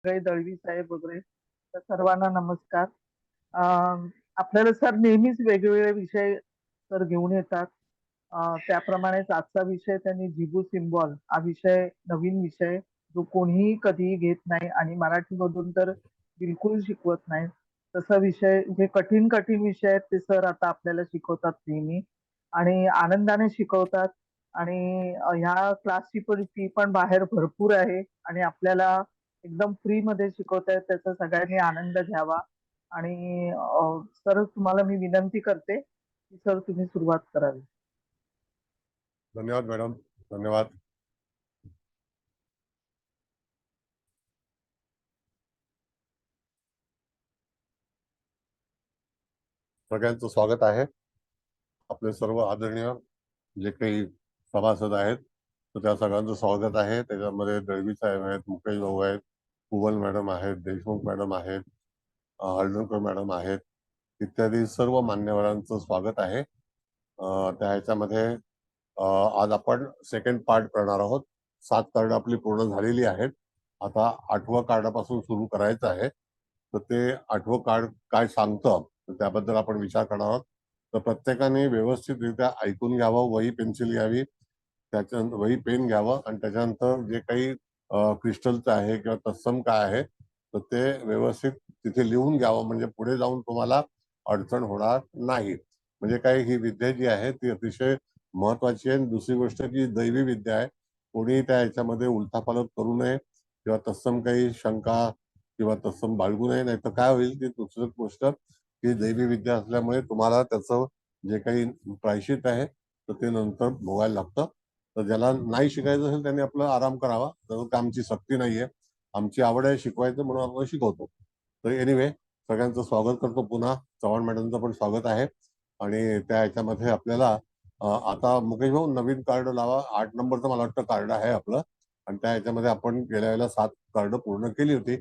सगळे दळवी साहेब वगैरे तर सर्वांना नमस्कार. आपल्याला सर नेहमीच वेगवेगळे विषय सर घेऊन येतात. त्याप्रमाणेच आजचा विषय त्यांनी जिबू सिम्बॉल हा विषय नवीन विषय जो कोणीही कधीही घेत नाही आणि मराठीमधून तर बिलकुल शिकवत नाही. तसा विषय जे कठीण कठीण विषय आहेत ते सर आता आपल्याला शिकवतात नेहमी आणि आनंदाने शिकवतात. आणि ह्या क्लासची पण फी पण बाहेर भरपूर आहे आणि आपल्याला एकदम फ्री मध्ये शिकवतायत त्याचा सगळ्यांनी आनंद घ्यावा. आणि सर तुम्हाला मी विनंती करते की सर तुम्ही सुरुवात करावी. धन्यवाद मॅडम. धन्यवाद. सगळ्यांचं स्वागत आहे. आपले सर्व आदरणीय जे काही सभासद आहेत तर त्या सगळ्यांचं स्वागत आहे. त्याच्यामध्ये दळवी साहेब आहेत, मुकेश भाऊ आहेत, कुवल मॅडम आहेत, देशमुख मॅडम आहेत, हळदणकर मॅडम आहेत, इत्यादी सर्व मान्यवरांचं स्वागत आहे. त्या ह्याच्यामध्ये आज आपण सेकंड पार्ट करणार आहोत. 7 कार्ड आपली पूर्ण झालेली आहेत. आता 8वं कार्डापासून सुरू करायचं आहे. तर ते 8वं कार्ड काय सांगतं त्याबद्दल आपण विचार करणार आहोत. तर प्रत्येकाने व्यवस्थितरित्या ऐकून घ्यावं, वही पेन्सिल घ्यावी, त्याच्या वही पेन घ्यावं आणि त्याच्यानंतर जे काही क्रिस्टलचं आहे किंवा तत्सम काय आहे तर ते व्यवस्थित तिथे लिहून घ्यावं, म्हणजे पुढे जाऊन तुम्हाला अडचण होणार नाही. म्हणजे काय, ही विद्या जी आहे ती अतिशय महत्वाची आहे. दुसरी गोष्ट की दैवी विद्या आहे. कोणी त्या ह्याच्यामध्ये उलथापालट करू नये किंवा तत्सम काही शंका किंवा तत्सम बाळगू नये. नाही तर काय होईल ती दुसरी गोष्ट की दैवी विद्या असल्यामुळे तुम्हाला त्याचं जे काही प्रायश्चित आहे तर ते नंतर भोगायला लागतं. तर ज्याला नाही शिकायचं असेल त्यांनी आपलं आराम करावा. तर आमची सक्ती नाहीये, आमची आवड आहे शिकवायचं म्हणून आपण शिकवतो. तर एनिवे सगळ्यांचं स्वागत करतो. पुन्हा चव्हाण मॅडमचं पण स्वागत आहे. आणि त्या ह्याच्यामध्ये आपल्याला आता मुकेश भाऊ नवीन कार्ड लावा. 8 नंबरचं मला वाटतं कार्ड आहे आपलं. आणि त्या ह्याच्यामध्ये आपण गेल्या वेळेला 7 कार्ड पूर्ण केली होती.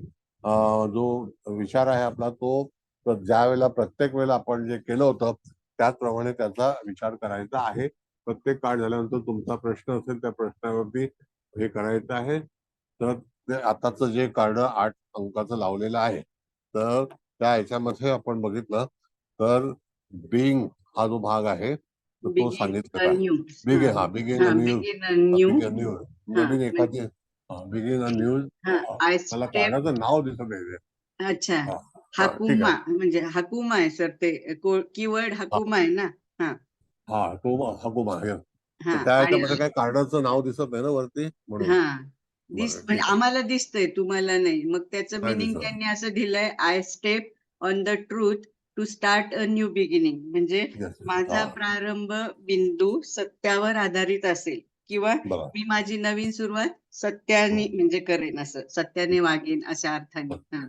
जो विचार आहे आपला तो ज्या वेळेला प्रत्येक वेळेला आपण जे केलं होतं त्याचप्रमाणे त्याचा विचार करायचा आहे. प्रत्येक कार्ड झाल्यानंतर तुमचा प्रश्न असेल त्या प्रश्नावरती हे करायचं आहे. तर ते आताच जे कार्ड 8 अंकाचं लावलेलं आहे तर त्या ह्याच्यामध्ये आपण बघितलं तर बिंग हा जो भाग आहे तर तो बिगिन सांगितलेला आहे. New. Begin news, begin new. Begin news, नवीन एखादी बिगिन न्यूज. आय मला स्टेप. कार्डाचं नाव दिसत नाही. अच्छा. ठीक हाकुमा आहे. म्हणजे हाकुमा आहे सर, ते कीवर्ड हाकुमा आहे ना. हा हा तो हकुमा आहे. हा तर त्या आणि ह्याच्यामध्ये काय कार्डाचं नाव दिसत नाही ना वरती म्हणून. हा बरं म्हणजे ठीक आहे. आम्हाला दिसतंय, तुम्हाला नाही. मग त्याचं काय मिनिंग दिसत? त्यांनी असं दिलंय, I step on the truth to start a new beginning. म्हणजे येस. माझा हा प्रारंभ बिंदू सत्यावर आधारित असेल किंवा बघा. मी माझी नवीन सुरुवात सत्याने म्हणजे करेन, असं सत्याने वागेन अशा अर्थाने. हा.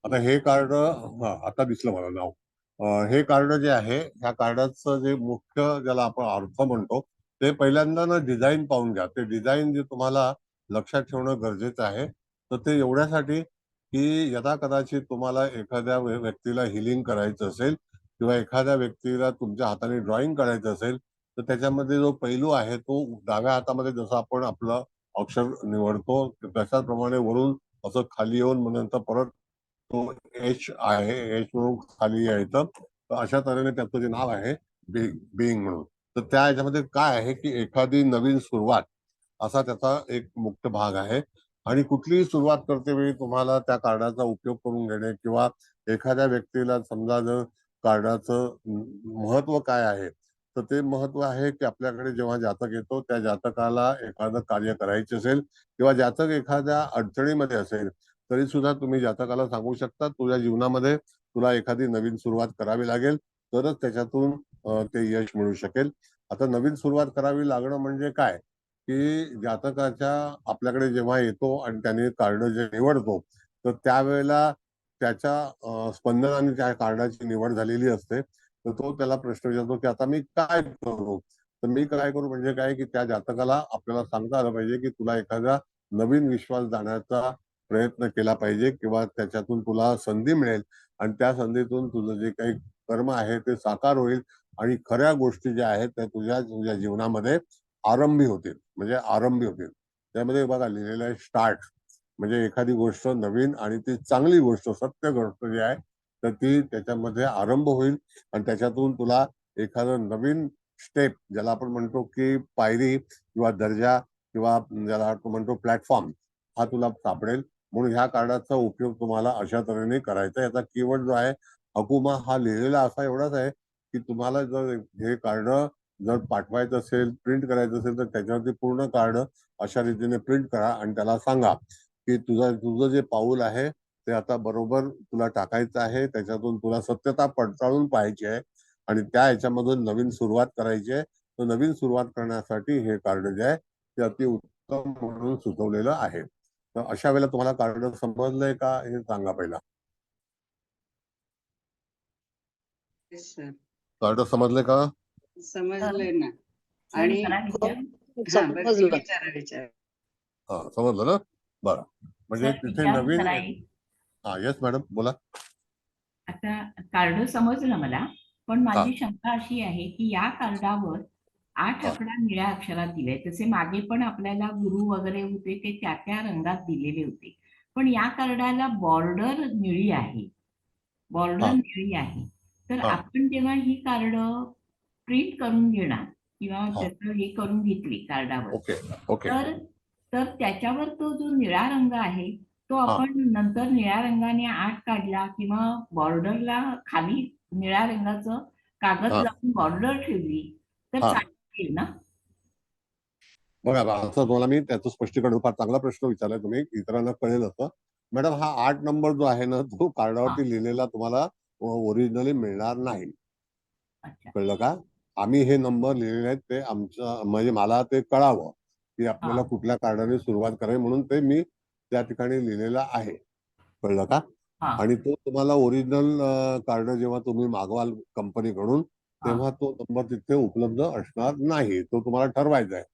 आता हे कार्ड आता दिसलं मला नाव. हे कार्ड जे आहे ह्या कार्डाचं जे मुख्य ज्याला आपण अर्थ म्हणतो ते पहिल्यांदा ना डिझाईन पाहून घ्या. ते डिझाईन जे तुम्हाला लक्षात ठेवणं गरजेचं आहे. तर ते एवढ्यासाठी की यदा कदाचित तुम्हाला एखाद्या व्यक्तीला हिलिंग करायचं असेल किंवा एखाद्या व्यक्तीला तुमच्या हाताने ड्रॉइंग करायचं असेल तर त्याच्यामध्ये जो पैलू आहे तो डाव्या हातामध्ये जसं आपण आपलं अक्षर निवडतो त्याच्याप्रमाणे वरून असं खाली येऊन मग नंतर परत तो एच आहे, एच म्हणून खाली यायचं. तर अशा तऱ्हेने त्याचं जे नाव आहे बिंग म्हणून. तर त्या ह्याच्यामध्ये काय आहे की एखादी नवीन सुरुवात असा त्याचा एक मुख्य भाग आहे. आणि कुठलीही सुरुवात करते वेळी तुम्हाला त्या कार्डाचा उपयोग करून घेणे किंवा एखाद्या व्यक्तीला समजा जर कार्डाचं महत्व काय आहे तर ते महत्व आहे की आपल्याकडे जेव्हा जातक येतो त्या जातकाला एखादं कार्य करायचे असेल किंवा जातक एखाद्या अडचणीमध्ये असेल तरी सुद्धा तुम्ही जातकाला सांगू शकता तुझ्या जीवनामध्ये तुला एखादी नवीन सुरुवात करावी लागेल तरच त्याच्यातून ते यश मिळू शकेल. आता नवीन सुरुवात करावी लागणं म्हणजे काय की जातकाच्या आपल्याकडे जेव्हा येतो आणि त्याने कार्ड जे निवडतो तर त्यावेळेला त्याच्या स्पंदनाने त्या कार्डाची निवड झालेली असते. तर तो त्याला प्रश्न विचारतो की आता मी काय करू. तर मी काय करू म्हणजे काय की त्या जातकाला आपल्याला सांगता आलं पाहिजे की तुला एखादा नवीन विश्वास जाण्याचा प्रयत्न केला पाहिजे किंवा त्याच्यातून तुला संधी मिळेल आणि त्या संधीतून तुझं जे काही कर्म आहे ते साकार होईल आणि खऱ्या गोष्टी ज्या आहेत त्या तुझ्या तुझ्या जीवनामध्ये आरंभी होतील. म्हणजे आरंभी होतील. त्यामध्ये बघा लिहिलेलं आहे स्टार्ट. म्हणजे एखादी गोष्ट नवीन आणि ती चांगली गोष्ट, सत्य गोष्ट जी आहे तर ती त्याच्यामध्ये आरंभ होईल आणि त्याच्यातून तुला एखादं नवीन स्टेप, ज्याला आपण म्हणतो की पायरी किंवा दर्जा किंवा ज्याला आपण म्हणतो प्लॅटफॉर्म, हा तुला सापडेल. म्हणून ह्या कार्डाचा उपयोग तुम्हाला अशा तऱ्हेने करायचा. याचा कीवर्ड जो आहे हकुमा, हा लिहिलेला असा एवढाच आहे की तुम्हाला जर हे कार्ड जर पाठवायचं असेल, प्रिंट करायचं असेल, तर त्याच्यावरती पूर्ण कार्ड अशा रीतीने प्रिंट करा आणि त्याला सांगा की तुझं जे पाऊल आहे ते आता बरोबर तुला टाकायचं आहे. त्याच्यातून तुला सत्यता पडताळून पाहायची आहे आणि त्या ह्याच्यामधून नवीन सुरुवात करायची आहे. तर नवीन सुरुवात करण्यासाठी हे कार्ड जे आहे ते अति उत्तम म्हणून सुचवलेलं आहे. तर अशा वेळेला तुम्हाला कार्ड समजलंय का हे सांगा पहिला. सर कार्ड समजले का? समजलंय ना. सर आणि मला विचार हा बरं समजलं. विचारा. हा समजलं ना? बरं. म्हणजे सर तिथे विचार नवीन, करा एक. हा येस मॅडम बोला. आता कार्ड समजलं मला, पण हा. माझी शंका अशी आहे की या कार्डावर 8 हा. आकडा निळ्या अक्षरात दिले, तसे मागे पण आपल्याला गुरु वगैरे होते ते त्या त्या रंगात दिलेले होते, पण या कार्डाला बॉर्डर निळी आहे. बॉर्डर हा. निळी आहे. तर हा. आपण जेव्हा ही कार्ड प्रिंट करून घेणार किंवा हा. त्याचं हे करून घेतली कार्डावर, ओके ओके. तर तर त्याच्यावर तो जो निळा रंग आहे तो हा. आपण नंतर निळ्या रंगाने 8 काढला किंवा बॉर्डरला खाली निळ्या रंगाचं कागद हा. लावून बॉर्डर ठेवली तर हा. चालेल ना? बघा असं तुम्हाला मी त्याचं स्पष्टीकरण, फार चांगला प्रश्न विचारलाय तुम्ही, इतरांना कळेल असं. मॅडम हा 8 नंबर जो आहे ना तो हा. कार्डावरती लिहिलेला तुम्हाला ओरिजिनली मिळणार नाही. अच्छा. कळलं का? आम्ही हे नंबर लिहिलेले आहेत ते आमचं, म्हणजे मला ते कळावं की आपल्याला हा. कुठल्या कार्डाने सुरुवात करावी, म्हणून ते मी त्या ठिकाणी लिहिलेलं आहे. कळलं का? हा. आणि तो तुम्हाला ओरिजिनल कार्ड जेव्हा तुम्ही मागवाल कंपनीकडून, हा. तेव्हा तो नंबर तिथे उपलब्ध असणार नाही. तो तुम्हाला ठरवायचा आहे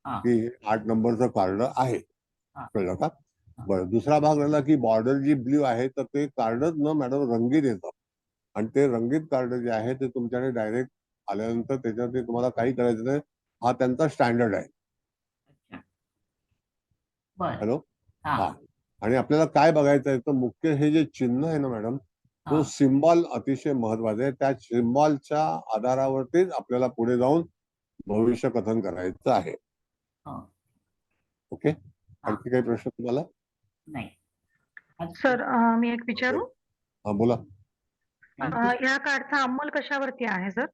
हा. की 8 नंबरचं कार्ड आहे. हा. कळलं का? हा. बरं. दुसरा भाग राहिला की बॉर्डर जी ब्ल्यू आहे तर ते कार्डच ना मॅडम रंगीत येतं आणि ते रंगीत कार्ड जे आहे ते तुमच्याकडे डायरेक्ट आल्यानंतर त्याच्यावरती तुम्हाला काही करायचं नाही. हा त्यांचा स्टँडर्ड आहे. अच्छा. बर. हॅलो. हा. हा. आणि आपल्याला काय बघायचं आहे तर मुख्य हे जे चिन्ह आहे ना मॅडम, तो हा. सिम्बॉल अतिशय महत्वाचा आहे. त्या सिम्बॉलच्या आधारावरतीच आपल्याला पुढे जाऊन भविष्य कथन करायचं आहे. हा. ओके. हा. आणखी काही प्रश्न तुम्हाला? नाही. सर मी एक विचारू? हा बोला. या कार्डचा अंमल कशावरती आहे सर?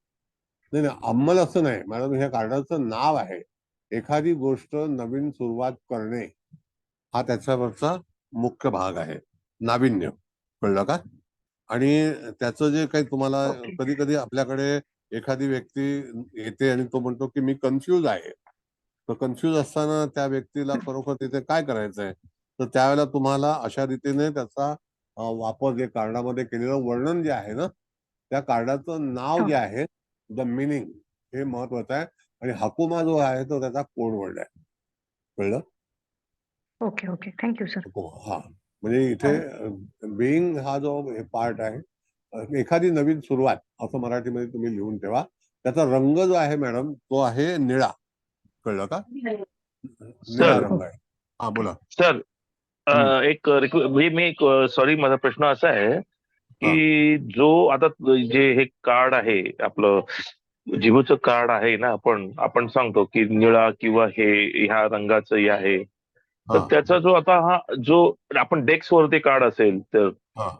नाही नाही, अंमल असं नाही मॅडम, ह्या कार्डाचं नाव आहे. एखादी गोष्ट नवीन सुरुवात करणे हा त्याच्यावरचा मुख्य भाग आहे, नाविन्य. कळलं का? आणि त्याचं जे काही तुम्हाला ओके. कधी कधी आपल्याकडे एखादी व्यक्ती येते आणि तो म्हणतो की मी कन्फ्यूज आहे. तर कन्फ्यूज असताना त्या व्यक्तीला खरोखर तिथे काय करायचंय, तर त्यावेळेला तुम्हाला अशा रीतीने त्याचा वापर, जे कार्डामध्ये केलेलं वर्णन जे आहे ना, त्या कार्डाचं नाव जे आहे, द मिनिंग, हे महत्वाचं आहे. आणि हकुमा जो आहे तो त्याचा कोड वर्ड आहे. कळलं? Okay okay. Thank you sir. हा. म्हणजे इथे बेईंग हा जो पार्ट आहे, एखादी नवीन सुरुवात असं मराठीमध्ये तुम्ही लिहून ठेवा. त्याचा रंग जो आहे मॅडम तो आहे निळा. कळलं का? निळा सर रंग आहे. हा बोला. सर एक म्हणजे मी एक सॉरी, माझा प्रश्न असा आहे की जो आता जे हे कार्ड आहे आपलं जिबूचं कार्ड आहे ना, आपण सांगतो की निळा किंवा हे ह्या रंगाचं हे आहे, तर त्याचा जो आता हा जो आपण डेस्क वरती कार्ड असेल तर,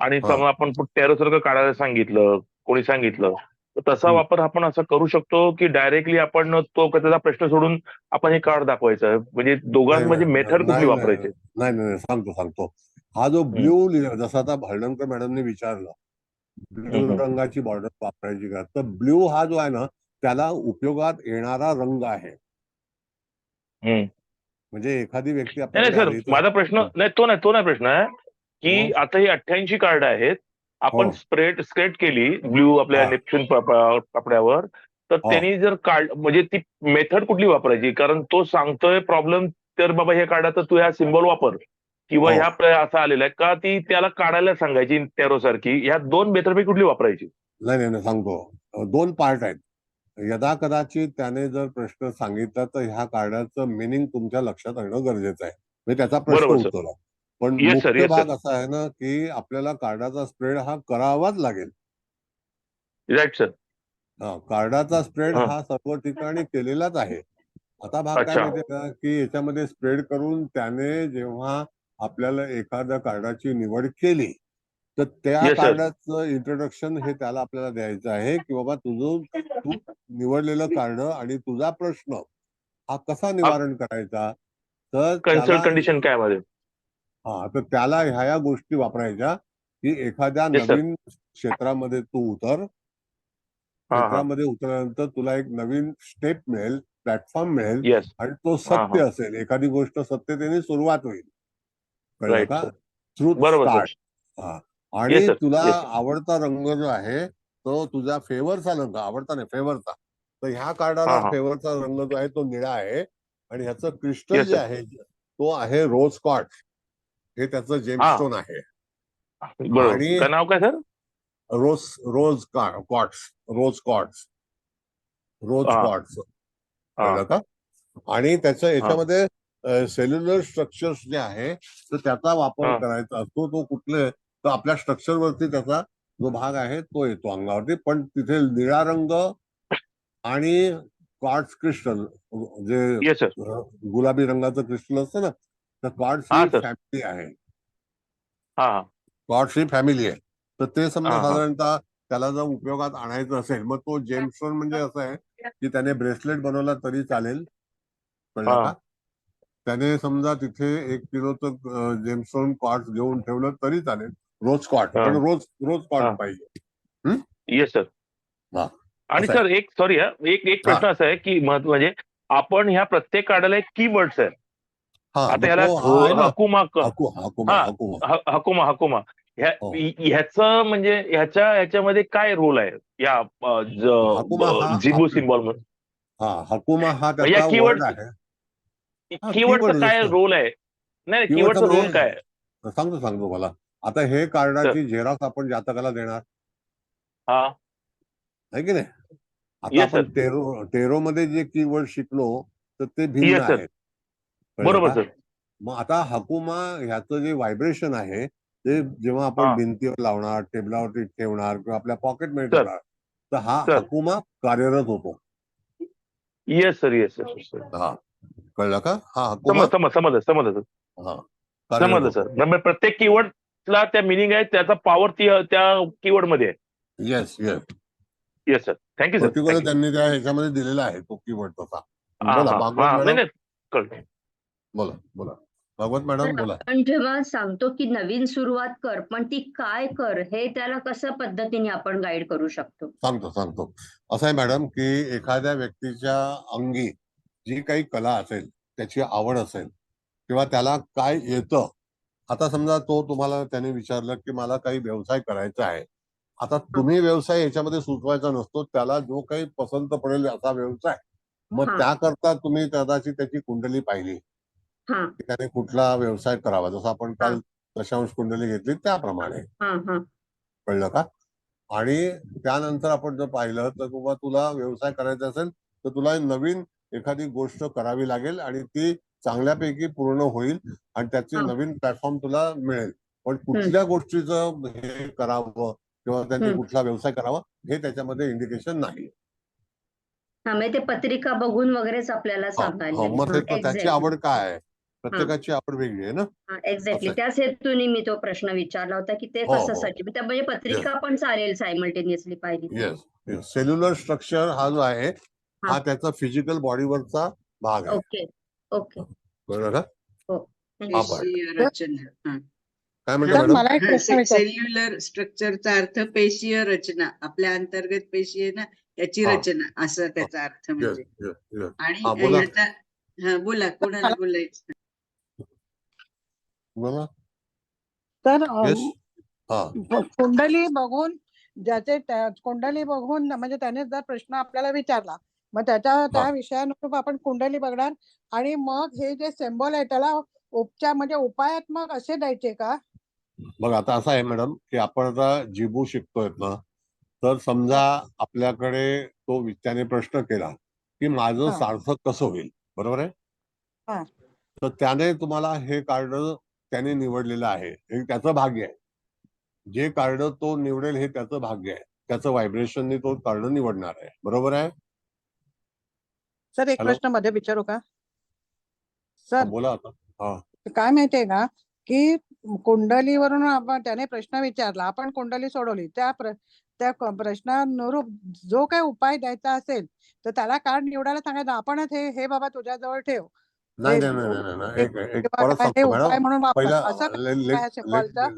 आणि समजा आपण टॅरो सारखं काढायला सांगितलं, कोणी सांगितलं, तर तसा वापर आपण असा करू शकतो की डायरेक्टली आपण तो त्याचा प्रश्न सोडून आपण हे कार्ड दाखवायचं, म्हणजे दोघांमध्ये मेथड कुठली वापरायची? नाही नाही, सांगतो. हा जो ब्ल्यू लिहिला, जसं आता हळदणकर मॅडमने विचारलं ब्ल्यू रंगाची बॉर्डर वापरायची का, तर ब्ल्यू हा जो आहे ना त्याला उपयोगात येणारा रंग आहे. म्हणजे एखादी व्यक्ती नाही आपल्याकडे सर, आली तर माझा प्रश्न नाही, तो नाही प्रश्न आहे की आता ही 88 कार्ड आहेत, आपण स्क्रेट केली ब्ल्यू आपल्या नेपच्यून कपड्यावर, तर त्यांनी जर कार्ड, म्हणजे ती मेथड कुठली वापरायची? कारण तो सांगतोय प्रॉब्लेम, तर बाबा हे कार्डाचा तू ह्या सिम्बॉल वापर किंवा ह्या असं आलेला आहे का, ती त्याला काढायला सांगायची टॅरो सारखी, ह्या दोन मेथडपैकी कुठली वापरायची? नाही सांगतो. 2 पार्ट आहेत. यदा कदाचित त्याने जर प्रश्न सांगितला तर ह्या कार्डाचं मिनिंग तुमच्या लक्षात आणणं गरजेचं आहे, म्हणजे त्याचा प्रश्न बरोबर सर. उठवला. पण येस सर, मुख्य येस भाग सर. असा आहे ना की आपल्याला कार्डाचा स्प्रेड हा करावाच लागेल. Right sir. कार्डाचा स्प्रेड हा. हा सर्व ठिकाणी केलेलाच आहे. आता भाग काय अच्छा. माहितीये का की याच्यामध्ये स्प्रेड करून त्याने जेव्हा आपल्याला एखाद्या कार्डाची निवड केली तर त्या येस सर. कार्डाचं इंट्रोडक्शन हे त्याला आपल्याला द्यायचं आहे की बाबा तू निवडलेलं कार्ड आणि तुझा प्रश्न हा कसा निवारण करायचा. तर कन्सल्ट त्याला कंडिशन काय मध्ये? तर त्याला ह्या गोष्टी वापरायच्या की एखाद्या येस सर. नवीन क्षेत्रामध्ये तू उतर. हा हा. क्षेत्रामध्ये उतरल्यानंतर तुला एक नवीन स्टेप मिळेल, प्लॅटफॉर्म मिळेल येस. आणि तो हा सत्य हा. असेल. एखादी गोष्ट सत्यतेने सुरुवात होईल. कळलं राईट का? सर. ट्रूथ बरोबर स्टार्ट. सर. येस आणि सर. तुला येस सर. आवडता रंग जो आहे तो तुझा फेवरचा रंग, आवडता नाही फेवरचा. तर ह्या कार्डाला हा हा. फेवरचा रंग जो आहे तो निळा आहे आणि ह्याचं क्रिस्टल येस जे सर. आहे तो आहे रोज क्वार्ट्ज. हे त्याचं हा. जेमस्टोन आहे. बरोबर. आणि काय नाव काय सर? रोज रोज क्वार्ट्ज रोज क्वार्ट्ज रोज हा क्वार्ट्ज. हा कळलं का? आणि त्याच्या हा याच्यामध्ये सेल्युलर स्ट्रक्चर्स जे आहे तर त्याचा वापर हा. करायचा असतो. तो कुठले तर आपल्या स्ट्रक्चरवरती त्याचा जो भाग आहे तो येतो अंगावरती. पण तिथे निळा रंग आणि क्वार्ट्ज क्रिस्टल जे येस सर. गुलाबी रंगाचं क्रिस्टल असतं ना तर क्वार्ट्ज हा ही सर. फॅमिली आहे. हा हा क्वार्ट्ज ही फॅमिली आहे. तर ते समजा हा हा. साधारणतः त्याला जर उपयोगात आणायचं असेल मग तो जेमस्टोन म्हणजे असं आहे की त्याने ब्रेसलेट बनवला तरी चालेल. कळलं हा. का? त्याने समजा तिथे 1 किलोचं जेमस्टोन क्वार्ट्ज घेऊन ठेवलं तरी चालेल. रोज क्वार्ट्ज हा पण रोज रोज क्वार्ट्ज हा. पाहिजे. हं? Yes sir. हा आणि असं आहे. सर एक सॉरी एक हा प्रश्न असा आहे की महत्व म्हणजे आपण ह्या प्रत्येक कार्डाला एक कीवर्ड्स आहे. हा आता मग ह्याला तो हा आहे ना हकुमा हाकुमा हा हाकुमा. हकुमा हकुमा हो ह्याचं म्हणजे ह्याच्यामध्ये काय रोल आहे या हाकुमा हा जिबू सिम्बॉल मध्ये? हाकुमा हा या त्याचा वर्ड कीवर्ड आहे. हा कीवर्डचा कीवर्ड काय असतं. रोल आहे? नाही कीवर्डचा कीवर्डचा रोल काय आहे? म्हणजे सांगतो मला. आता हे सर. कार्डाची झेरॉक्स आपण जातकाला देणार हा. आहे की नाही. आता येस आपण सर. टेरो मध्ये जे कीवर्ड शिकलो तर ते भिन्न येस सर. आहेत. कळलं बरोबर का? सर. मग आता हकुमा ह्याचं जे व्हायब्रेशन आहे ते जेव्हा आपण हा. भिंतीवर लावणार, टेबलावरती ठेवणार किंवा आपल्या पॉकेटमध्ये सर. ठेवणार तर हा सर. हकुमा कार्यरत होतो. Yes sir. Yes sir. हा कळलं का? हा हकुमा समजलं सर. हा कार्यरत समजलं होतो. सर. म्हणजे प्रत्येक कीवर्डला त्या मिनिंग आहे, त्याचा पॉवर त्या कीवर्ड मध्ये आहे. Yes yes yes sir. Thank you sir. Particular thank you. त्यांनी त्या ह्याच्यामध्ये दिलेला आहे तो कीवर्ड तसा. हा बोला हा भागवत हा. नाही मॅडम. नाही कळलं. बोला भागवत तर मॅडम बोला. आपण जेव्हा सांगतो की नवीन सुरुवात कर, पण ती काय कर हे त्याला कसं पद्धतीने आपण गाईड करू शकतो? सांगतो असं आहे मॅडम की एखाद्या व्यक्तीच्या अंगी जी काही कला असेल, त्याची आवड असेल किंवा त्याला काय येतं. आता समजा तो तुम्हाला त्याने विचारलं की मला काही व्यवसाय करायचा आहे. आता हा तुम्ही व्यवसाय याच्यामध्ये सुचवायचा नसतो. त्याला जो काही पसंत पडेल असा व्यवसाय. मग हा त्याकरता तुम्ही कदाचित त्याची कुंडली पाहिली हा की त्याने कुठला व्यवसाय करावा. जसं आपण हा काल दशांश कुंडली घेतली त्याप्रमाणे. हा हा कळलं का? आणि त्यानंतर आपण जर पाहिलं तर बाबा तुला व्यवसाय करायचा असेल तर तुला नवीन एखादी गोष्ट करावी लागेल आणि ती चांगल्यापैकी पूर्ण होईल आणि त्याची हा नवीन प्लॅटफॉर्म तुला मिळेल. पण हम्म कुठल्या गोष्टीचं हे करावं किंवा त्यांनी हम्म कुठला व्यवसाय करावा हे त्याच्यामध्ये इंडिकेशन नाही. हा म्हणजे ते पत्रिका बघून वगैरेच आपल्याला हा सांगायला हा लागेल. मग हा त्याची एक्झॅक्टली. आवड काय आहे. हा प्रत्येकाची आवड वेगळी आहे ना. हा असं एक्झॅक्टली आहे. त्याच हेतूने मी तो प्रश्न विचारला होता की ते हो हो कशासाठी म्हणजे येस पत्रिका पण चालेल सायमल्टेनियसली पाहिजे तर. येस सेल्युलर स्ट्रक्चर हा जो आहे हा हा त्याचा फिजिकल बॉडीवरचा भाग आहे. ओके ओके कळलं का? हो हा थँक्यू. पार्ट पेशीय रचना. काय म्हणतो सर मॅडम. मला एक प्रश्न विचार सेल्युलर स्ट्रक्चरचा अर्थ पेशीय रचना, आपल्या अंतर्गत पेशी आहे ना त्याची हा रचना, असं त्याचा अर्थ येस म्हणजे. येस येस आणि हा बोला ह्याचा हा बोला, कोणाला मला बोलायचं? बोला. तर येस हा कुंडली बघून कुंडली बघून म्हणजे त्याने जर प्रश्न आपल्याला विचारला मग हा त्या विषयानुरूप आपण कुंडली बघणार आणि मग हे जे सिम्बॉल आहे त्याला उपचार म्हणजे उपायात्मक असे द्यायचे का? बघ आता असं आहे मॅडम की आपण आता जिबू शिकतोय ना. तर समजा आपल्याकडे त्याने प्रश्न केला की माझं हा सार्थक कसं होईल. बरोबर आहे. हा तर त्याने तुम्हाला हे कार्ड त्याने निवडलेलं आहे, हे त्याचं भाग्य आहे. जे कार्ड तो निवडेल हे त्याचं भाग्य आहे, त्याचं व्हायब्रेशनने तो कार्ड निवडणार आहे. बरोबर आहे? सर एक हॅलो, प्रश्न मध्ये विचारू का सर? बोला आता. हा, काय माहितीये का की कुंडलीवरून त्याने प्रश्न विचारला, आपण कुंडली सोडवली, त्या प्रश्नानुरूप जो काही उपाय द्यायचा असेल तर त्याला कार्ड निवडायला सांगायचं, आपणच हे बाबा तुझ्याजवळ ठेव, नाही हे नाही नाही नाही नाही, एक किंवा परत काय हे सांगतो उपाय मॅडम. म्हणून वापर, पहिला असं काय लेट सिम्बॉलचं?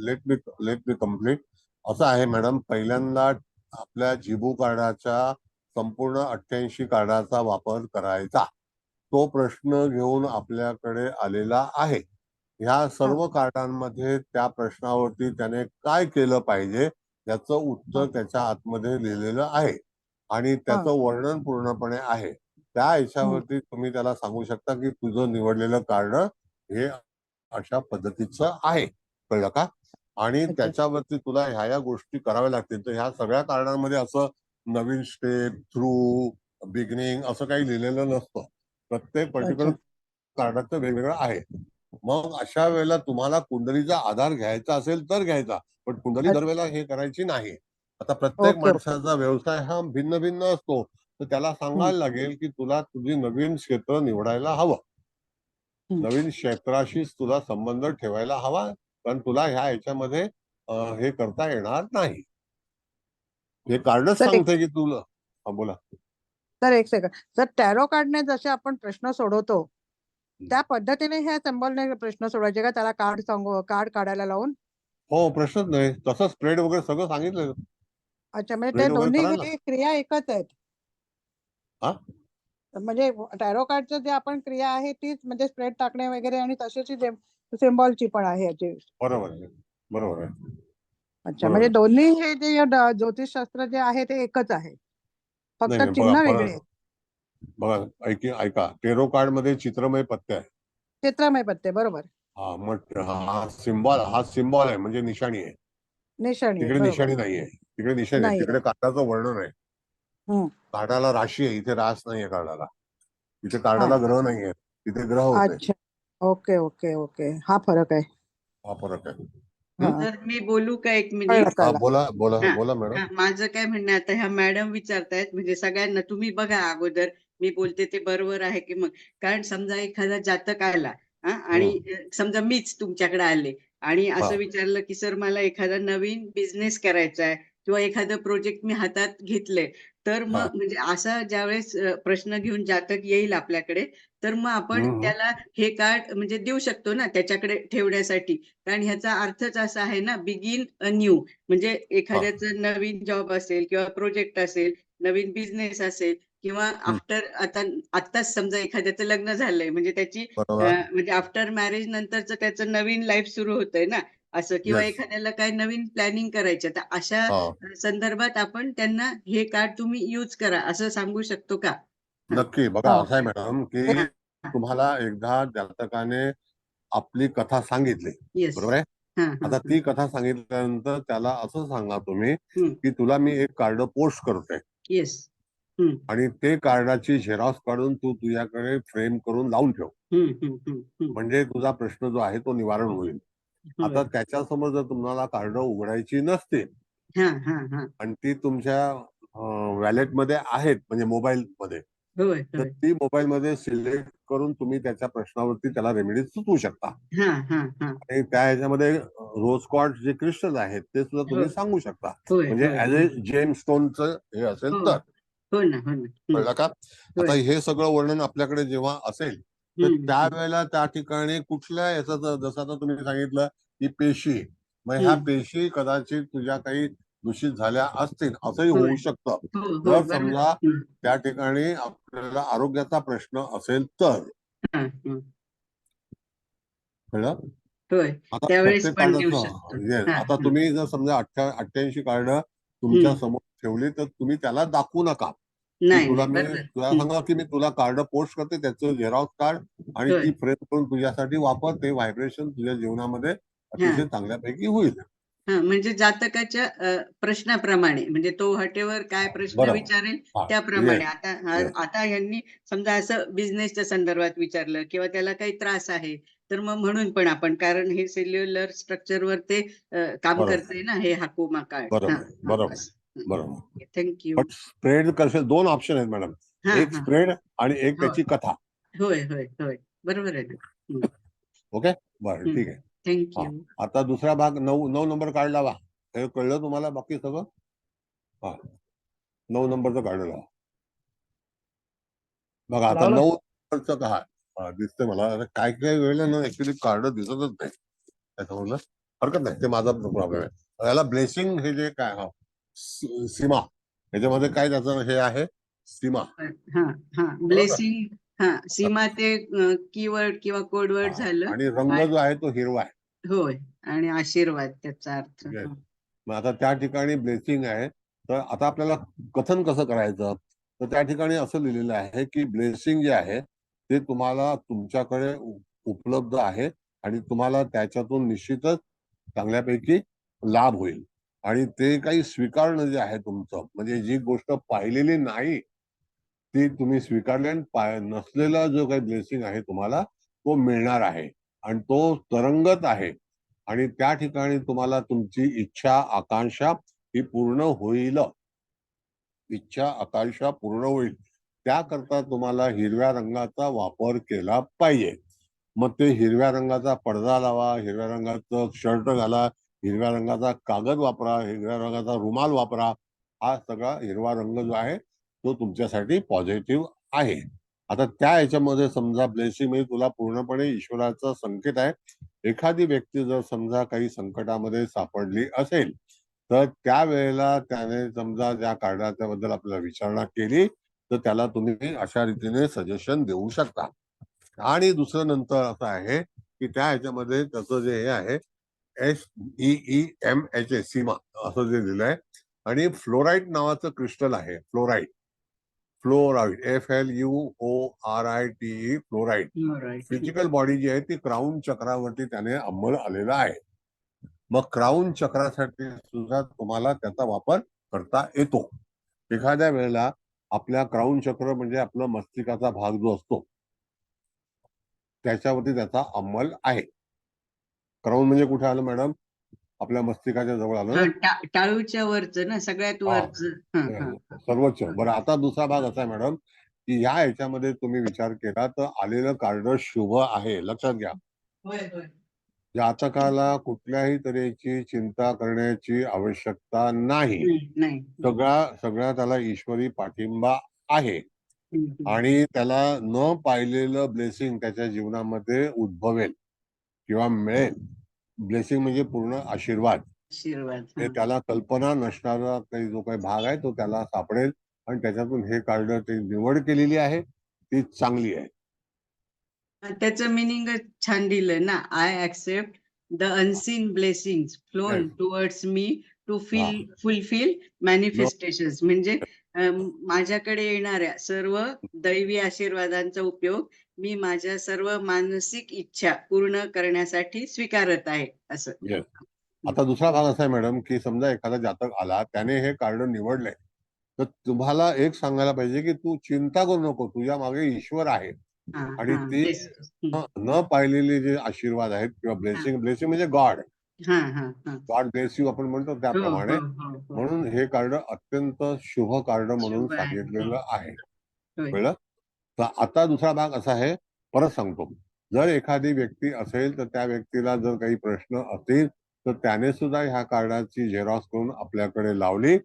Let me complete. असं आहे मॅडम, पहिल्यांदा आपल्या जिबू कार्डाच्या संपूर्ण 88 कार्डाचा वापर करायचा. तो प्रश्न घेऊन आपल्याकडे आलेला आहे. ह्या सर्व कार्डांमध्ये त्या प्रश्नावरती त्याने काय केलं पाहिजे याचं उत्तर त्याच्या आतमध्ये लिहिलेलं आहे आणि त्याचं वर्णन पूर्णपणे आहे. त्या ह्याच्यावरती तुम्ही त्याला सांगू शकता की तुझं निवडलेलं कार्ड हे अशा पद्धतीचं आहे. कळलं का? आणि त्याच्यावरती तुला ह्या गोष्टी कराव्या लागतील. तर ह्या सगळ्या कार्डांमध्ये असं नवीन स्टेप, थ्रू, बिगिनिंग असं काही लिहिलेलं नसतं. प्रत्येक पर्टिक्युलर कार्डाचं वेगवेगळं आहे. मग अशा वेळेला तुम्हाला कुंडलीचा आधार घ्यायचा असेल तर घ्यायचा, पण कुंडली दरवेळेला हे करायची नाही. आता प्रत्येक ओके ओके. माणसाचा व्यवसाय हा भिन्न भिन्न असतो, तर त्याला सांगायला लागेल की तुला तुझी नवीन क्षेत्र निवडायला हवं, नवीन क्षेत्राशीच तुला संबंध ठेवायला हवा, कारण तुला ह्याच्यामध्ये हे करता येणार नाही. हे कार्डच सर सांगते की तुला. बोला. सर एक सेकंड सर, टॅरो कार्डने जसे आपण प्रश्न सोडवतो त्या पद्धतीने ह्या सिम्बॉलने प्रश्न सोडवायचे का, त्याला कार्ड काढायला लावून? हो, प्रश्नच नाही. तसं स्प्रेड वगैरे सगळं सांगितलं. अच्छा, म्हणजे ते स्प्रेड वगैरे दोन्ही करा ना. क्रिया एकच आहेत? हा, म्हणजे टॅरो कार्डचं जे आपण क्रिया आहे तीच, म्हणजे स्प्रेड टाकणे वगैरे, आणि तशीच सिम्बॉलची पण आहे याची? बरोबर आहे, बरोबर आहे. अच्छा, बरोबर म्हणजे आहे. दोन्ही हे जे ज्योतिषशास्त्र जे आहे ते एकच आहे, फक्त नाही नाही, बघा चिन्ह वेगळे आहेत. बघा, ऐका, टेरो कार्ड मध्ये चित्रमय पत्ते आहे. चित्रमय पत्ते, बरोबर. हा, मग हा सिम्बॉल आहे, म्हणजे निशाणी आहे. निशाणी आहे, तिकडे बरोबर. निशाणी नाहीये, तिकडे निशाणी आहे, नाहीये. तिकडे कार्डाचं वर्णन आहे. हम्म. कार्डाला राशी आहे, इथे रास नाहीये कार्डाला. इथे कार्डाला ग्रह नाहीये, तिथे ग्रह होते. अच्छा, ओके ओके ओके, हा फरक आहे. हा फरक आहे. हा, तर मी बोलू का एक कळलं मिनिट? हा, कळलं. बोला बोला हा, बोला मॅडम. हा, माझं काय म्हणणं आहे, आता ह्या मॅडम विचारतायत, म्हणजे सगळ्यांना तुम्ही बघा अगोदर मी बोलते ते बरोबर आहे की मग. कारण समजा एखादा जातक आला आणि समजा मीच तुमच्याकडे आले आणि असं विचारलं की सर मला एखादा नवीन बिझनेस करायचा आहे किंवा एखादं प्रोजेक्ट मी हातात घेतलंय, तर मग म्हणजे असा ज्यावेळेस प्रश्न घेऊन जातक येईल आपल्याकडे, तर मग आपण त्याला हे कार्ड म्हणजे देऊ शकतो ना त्याच्याकडे ठेवण्यासाठी. कारण ह्याचा अर्थच असा आहे ना, बिगिन अ न्यू. म्हणजे एखाद्याचं नवीन जॉब असेल किंवा प्रोजेक्ट असेल, नवीन बिझनेस असेल किंवा आत्ताच समजा एखाद्याचं लग्न झालंय, म्हणजे त्याची बरोबर. म्हणजे आफ्टर मॅरेज नंतरच त्याचं नवीन लाईफ सुरू होतंय ना असं, किंवा येस. एखाद्याला काय नवीन प्लॅनिंग करायचं, तर अशा संदर्भात आपण त्यांना हे कार्ड तुम्ही यूज करा असं सांगू शकतो का? नक्की. बघा, असं आहे मॅडम की तुम्हाला एकदा जातकाने आपली कथा सांगितली, येस. बरोबर आहे. हा आता ती कथा सांगितल्यानंतर त्याला असं सांगा तुम्ही की तुला मी एक कार्ड पोस्ट करतोय येस. आणि ते कार्डाची झेरॉक्स काढून तू तुझ्याकडे फ्रेम करून लावून ठेव, म्हणजे तुझा प्रश्न जो आहे तो निवारण होईल. आता त्याच्यासमोर जर तुम्हाला कार्ड उघडायची नसतील आणि ती तुमच्या वॅलेटमध्ये आहेत, म्हणजे मोबाईल मध्ये, तर ती मोबाईल मध्ये सिलेक्ट करून तुम्ही त्याच्या प्रश्नावरती त्याला रेमेडी सुचवू शकता. आणि त्या ह्याच्यामध्ये रोज क्वार्ट्ज जे क्रिस्टल आहेत ते सुद्धा तुम्ही सांगू शकता, म्हणजे ऍज ए जेम स्टोनचं हे असेल तर. कळलं का? आता हे सगळं वर्णन आपल्याकडे जेव्हा असेल तर त्यावेळेला त्या ठिकाणी कुठल्या याचा, जसं आता तुम्ही सांगितलं की पेशी, मग ह्या पेशी कदाचित तुझ्या काही दूषित झाल्या असतील असंही होऊ शकतं. जर समजा त्या ठिकाणी आपल्याला आरोग्याचा प्रश्न असेल तर. कळलं? आता त्यावेळेस प्रत्येक पण देऊ कार्डाचं शकतो. आता तुम्ही जर समजा 88 कार्ड तुमच्या समोर ठेवली तर तुम्ही त्याला दाखवू नका की तुला सांगा की मी तुला कार्ड पोस्ट करते, त्याचं झेरॉक्स काढ आणि ती फ्रेम करून तुझ्यासाठी वापर, ते व्हायब्रेशन तुझ्या जीवनामध्ये अतिशय चांगल्यापैकी होईल. हा म्हणजे जातकाच्या प्रश्नाप्रमाणे, म्हणजे तो हॉटेवर काय प्रश्न बरोबर. विचारेल हा, त्याप्रमाणे. yes, आता yes. आता यांनी समजा असं बिझनेसच्या संदर्भात विचारलं किंवा त्याला काही त्रास आहे, तर मग म्हणून पण आपण, कारण हे सेल्युलर स्ट्रक्चरवर ते काम बरोबर. करतंय ना हे हाकोमा कार्ड. बरोबर बरोबर बरोबर. थँक्यू. पण स्प्रेड कसे 2 ऑप्शन आहेत मॅडम, हा एक हा स्प्रेड आणि एक हो त्याची कथा. होय होय होय बरोबर आहे ना. ओके, बरं, ठीक आहे. हा, थँक्यू. आता दुसरा भाग 9 नंबर कार्ड लावा. हे कळलं तुम्हाला बाकी सगळं? हा, 9 नंबरचं कार्ड लावा. बघा आता लावलं. 9 नंबरचं काय दिसतंय मला. आता काय काय वेळेला ना ऍक्च्युली कार्ड दिसतच नाही त्याच्यामधलं. हरकत नाही, ते माझा प्रॉब्लेम आहे. याला ब्लेसिंग हे जे काय सीमा, ह्याच्यामध्ये काय त्याचं हे आहे, सीमा. हा हा बरोबर. ब्लेसिंग. हा सीमा ते कीवर्ड किंवा कोडवर्ड हा, झालं. आणि रंग जो आहे तो हिरवा आहे. होय, आणि आशीर्वाद त्याचा अर्थ. Yes. मग आता त्या ठिकाणी ब्लेसिंग आहे, तर आता आपल्याला कथन कसं करायचं, तर त्या ठिकाणी असं लिहिलेलं आहे की ब्लेसिंग जे आहे ते तुम्हाला तुमच्याकडे उपलब्ध आहे आणि तुम्हाला त्याच्यातून निश्चितच चांगल्यापैकी लाभ होईल. आणि ते काही स्वीकारणं जे आहे तुमचं, म्हणजे जी गोष्ट पाहिलेली नाही ती तुम्ही स्वीकारली आणि नसलेला जो काही ब्लेसिंग आहे तुम्हाला तो मिळणार आहे आणि तो तरंगत आहे. आणि त्या ठिकाणी तुम्हाला तुमची इच्छा आकांक्षा ही पूर्ण होईल. इच्छा आकांक्षा पूर्ण होईल त्याकरता तुम्हाला हिरव्या रंगाचा वापर केला पाहिजे. मग ते हिरव्या रंगाचा पडदा लावा, हिरव्या रंगाचं शर्ट घाला, हिरव्या रंगाचा कागद वापरा, हिरव्या रंगाचा रुमाल वापरा. हा सगळा हिरवा रंग जो आहे तो तुमच्यासाठी पॉझिटिव्ह आहे. आता त्या ह्याच्यामध्ये समजा ब्लेसिंग म्हणजे तुला पूर्णपणे ईश्वराचा संकेत आहे. एखादी व्यक्ती जर समजा काही संकटामध्ये सापडली असेल तर त्यावेळेला त्याने समजा त्या कार्डाच्या बद्दल आपल्याला विचारणा केली तर त्याला तुम्ही अशा रीतीने सजेशन देऊ शकता. आणि दुसरं नंतर असं आहे की त्या ह्याच्यामध्ये त्याचं जे हे आहे SEEMH सीमा असं जे लिहिलंय. आणि फ्लोराईड नावाचं क्रिस्टल आहे. Fluoride FLUORITE fluoride. Physical body जी आहे ती क्राऊन चक्रावरती त्याने अंमल आलेला आहे. मग क्राऊन चक्रासाठी सुद्धा तुम्हाला त्याचा वापर करता येतो. एखाद्या वेळेला आपल्या क्राऊन चक्र म्हणजे आपलं मस्तिष्काचा भाग जो असतो त्याच्यावरती त्याचा अंमल आहे. क्राऊन म्हणजे कुठे आलं मॅडम? आपल्या मस्तिष्काच्या जवळ आलं ना. टाळूच्या वरचं ना, सगळ्यात हा, वरचं. सर्वोच्च. बरं, आता दुसरा भाग असा आहे मॅडम की ह्या ह्याच्यामध्ये तुम्ही विचार केला तर आलेलं कार्ड शुभ आहे. लक्षात घ्या, होय होय जातकाला कुठल्याही तऱ्हेची चिंता करण्याची आवश्यकता नाही. नाही. सगळा त्याला ईश्वरी पाठिंबा आहे. आणि त्याला न पाहिलेलं ब्लेसिंग त्याच्या जीवनामध्ये उद्भवेल किंवा मिळेल. ब्लेसिंग म्हणजे पूर्ण आशीर्वाद. आशीर्वाद. ते त्याला कल्पना नसणारा काही जो काही भाग आहे तो त्याला सापडेल आणि त्याच्यातून हे कार्ड ते निवड केलेली आहे ती चांगली आहे. त्याचं मिनिंग छान दिलं ना. I accept the unseen blessings flown towards me to fulfil manifestations. म्हणजे माझ्याकडे येणाऱ्या सर्व दैवी आशीर्वादांचा उपयोग मी माझ्या सर्व मानसिक इच्छा पूर्ण करण्यासाठी स्वीकारत आहे असं. Yes. आता दुसरा भाग असा आहे मॅडम की समजा एखादा जातक आला त्याने हे कार्ड निवडलंय तर तुम्हाला एक सांगायला पाहिजे की तू चिंता करू नको, तुझ्या मागे ईश्वर आहे. आणि ती न पाहिलेले जे आशीर्वाद आहेत किंवा ब्लेसिंग म्हणजे गॉड ब्लेस यू आपण म्हणतो त्याप्रमाणे. म्हणून हे कार्ड अत्यंत शुभ कार्ड म्हणून सांगितलेलं आहे. कळलं? तर आता दुसरा भाग असा आहे, परत सांगतो. जर एखादी व्यक्ती असेल तर त्या व्यक्तीला जर काही प्रश्न असतील तर त्याने सुद्धा ह्या कार्डाची झेरॉक्स करून आपल्याकडे लावली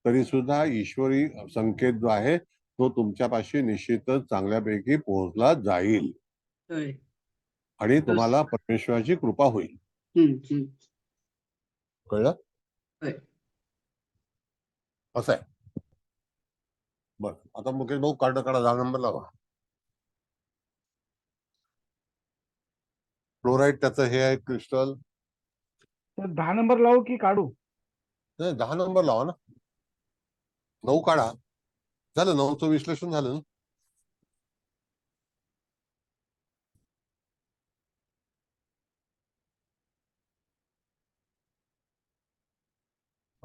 तरी सुद्धा ईश्वरी संकेत जो आहे तो तुमच्यापाशी निश्चितच चांगल्यापैकी पोहोचला जाईल आणि तुम्हाला परमेश्वराची कृपा होईल. कळलं? असं आहे. बर, आता मुकेश भाऊ कार्ड काढा, 10 नंबर लावा. फ्लोराईड त्याचं हे आहे क्रिस्टल. तर 10 नंबर लावू की काढू? नाही, 10 नंबर लावा ना. 9 काढा. झालं, 9चं विश्लेषण झालं ना.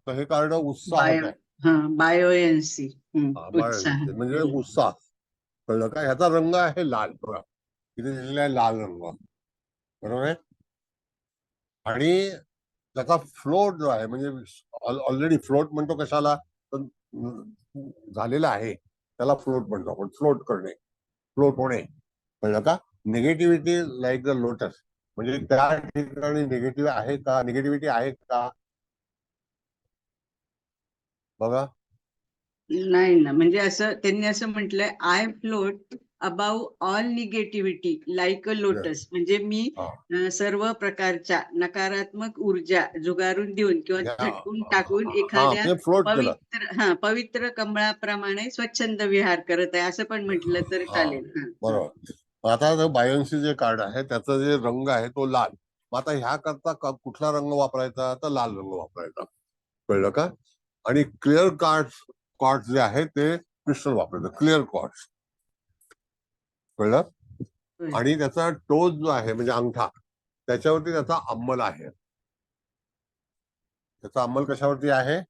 तर हे कार्ड उत्साहात आहे. बायोएनसी हा, उत्साह. म्हणजे उत्साह. कळलं का? ह्याचा रंग आहे लाल. बघा इथे दिलेला आहे लाल रंग, बरोबर आहे. आणि त्याचा फ्लोट जो आहे, म्हणजे ऑलरेडी फ्लोट म्हणतो कशाला, तर झालेला आहे त्याला फ्लोट म्हणतो आपण. फ्लोट करणे, फ्लोट होणे. कळलं का? निगेटिव्हिटी लाईक द लोटस, म्हणजे त्या ठिकाणी निगेटिव्ह आहे का, निगेटिव्हिटी आहे का, बघा. नाही ना, म्हणजे असं त्यांनी असं म्हटलंय, I float above all negativity like a lotus. म्हणजे मी हा. सर्व प्रकारच्या नकारात्मक ऊर्जा जुगारून देऊन किंवा झटकून टाकून हा, एखाद्या ते फ्लोट केलं. पवित्र कमळाप्रमाणे स्वच्छंद विहार करत आहे, असं पण म्हटलं तर हा, चालेल. बरोबर. आता बायोन्सी जे कार्ड आहे त्याचा जे रंग आहे तो लाल. मग आता ह्या करता कुठला रंग वापरायचा, तर लाल रंग वापरायचा. कळलं का? आणि क्लिअर कार्ड्स जे आहेत ते क्रिस्टल वापरायचं, क्लिअर कार्ड्स. कळलं? आणि त्याचा टोच जो आहे म्हणजे अंगठा, त्याच्यावरती त्याचा अंमल आहे. त्याचा अंमल कशावरती आहे?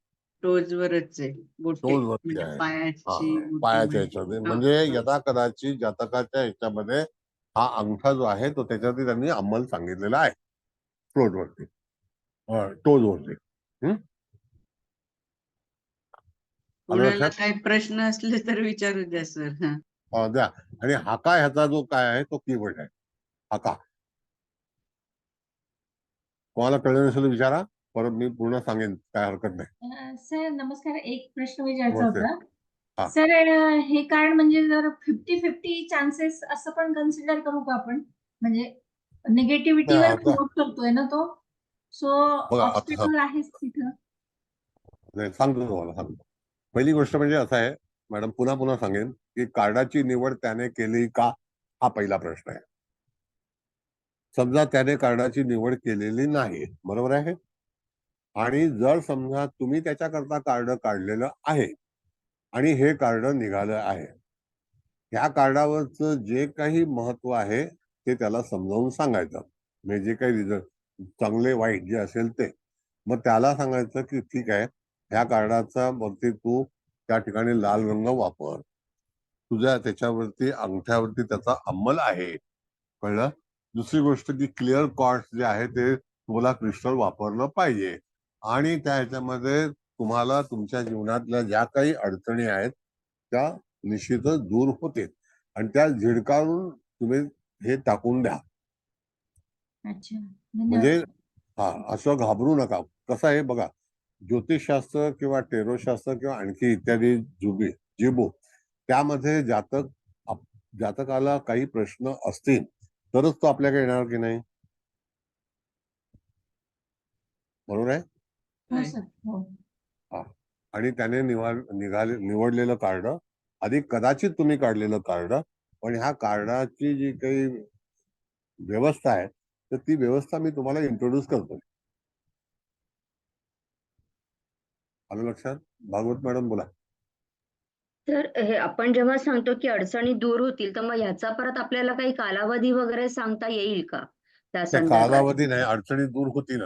टोजवरच आहे, बोटे टोचवरती म्हणजे आहे. पायाची बोटे पायाच्या ह्याच्यामध्ये, म्हणजे यथा कदाचित जातकाच्या ह्याच्यामध्ये हा अंगठा जो आहे तो त्याच्यावरती त्यांनी अंमल सांगितलेला आहे. फ्लोटवरती, टोजवरती. कोणाला काही प्रश्न असले तर विचारू द्या सर. द्या. आणि हाका ह्याचा जो काय आहे तो कीवर्ड आहे, हाका. कोणाला कळलं नसेल विचारा, परत मी पूर्ण सांगेन, काय हरकत नाही. सर नमस्कार, एक प्रश्न विचारायचा नमस्ते. होता. सर हे कार्ड म्हणजे जर 50-50 चान्सेस असं पण कन्सिडर करू का आपण, म्हणजे निगेटिव्हिटीवर फ्लोट करतोय ना तो, सो ऑब्स्टिकल आहेच तिथं. सांगतो तुम्हाला. पहिली गोष्ट म्हणजे असं आहे मॅडम, पुन्हा सांगेन की कार्डाची निवड त्याने केली का, हा पहिला प्रश्न आहे. समजा त्याने कार्डाची निवड केलेली नाही, बरोबर आहे. आणि जर समजा तुम्ही त्याच्याकरता कार्ड काढलेलं आहे आणि हे कार्ड निघालं आहे, ह्या कार्डावरचं जे काही महत्व आहे ते त्याला समजावून सांगायचं. म्हणजे जे काही रिझल्ट चांगले वाईट जे असेल ते, मग त्याला सांगायचं की ठीक आहे, ह्या कार्डाचा वरती तू त्या ठिकाणी लाल रंग वापर, तुझ्या त्याच्यावरती अंगठ्यावरती त्याचा अंमल आहे. कळलं? दुसरी गोष्ट की क्लिअर कार्ड्स जे आहे ते तुम्हाला क्रिस्टल वापरलं पाहिजे. आणि त्या ह्याच्यामध्ये तुम्हाला तुमच्या जीवनातल्या ज्या काही अडचणी आहेत त्या निश्चितच दूर होतील. आणि त्या झिडकारून तुम्ही हे टाकून द्या. अच्छा, म्हणजे असं घाबरू नका. कसं आहे बघा, ज्योतिषशास्त्र किंवा टेरोशास्त्र किंवा आणखी इत्यादी जिबू, त्यामध्ये जातकाला काही प्रश्न असतील तरच तो आपल्याकडे येणार की नाही, बरोबर आहे. हो सर, हो. आणि त्याने निवडलेलं कार्ड, अधिक कदाचित तुम्ही काढलेलं कार्ड, पण ह्या कार्डाची जी काही व्यवस्था आहे तर ती व्यवस्था मी तुम्हाला इंट्रोड्यूस करतो. आलं लक्षात? भागवत मॅडम बोला. तर हे आपण जेव्हा सांगतो की अडचणी दूर होतील, तर मग ह्याचा परत आपल्याला काही कालावधी वगैरे सांगता येईल का त्या संदर्भात? कालावधी नाही, अडचणी दूर होतील.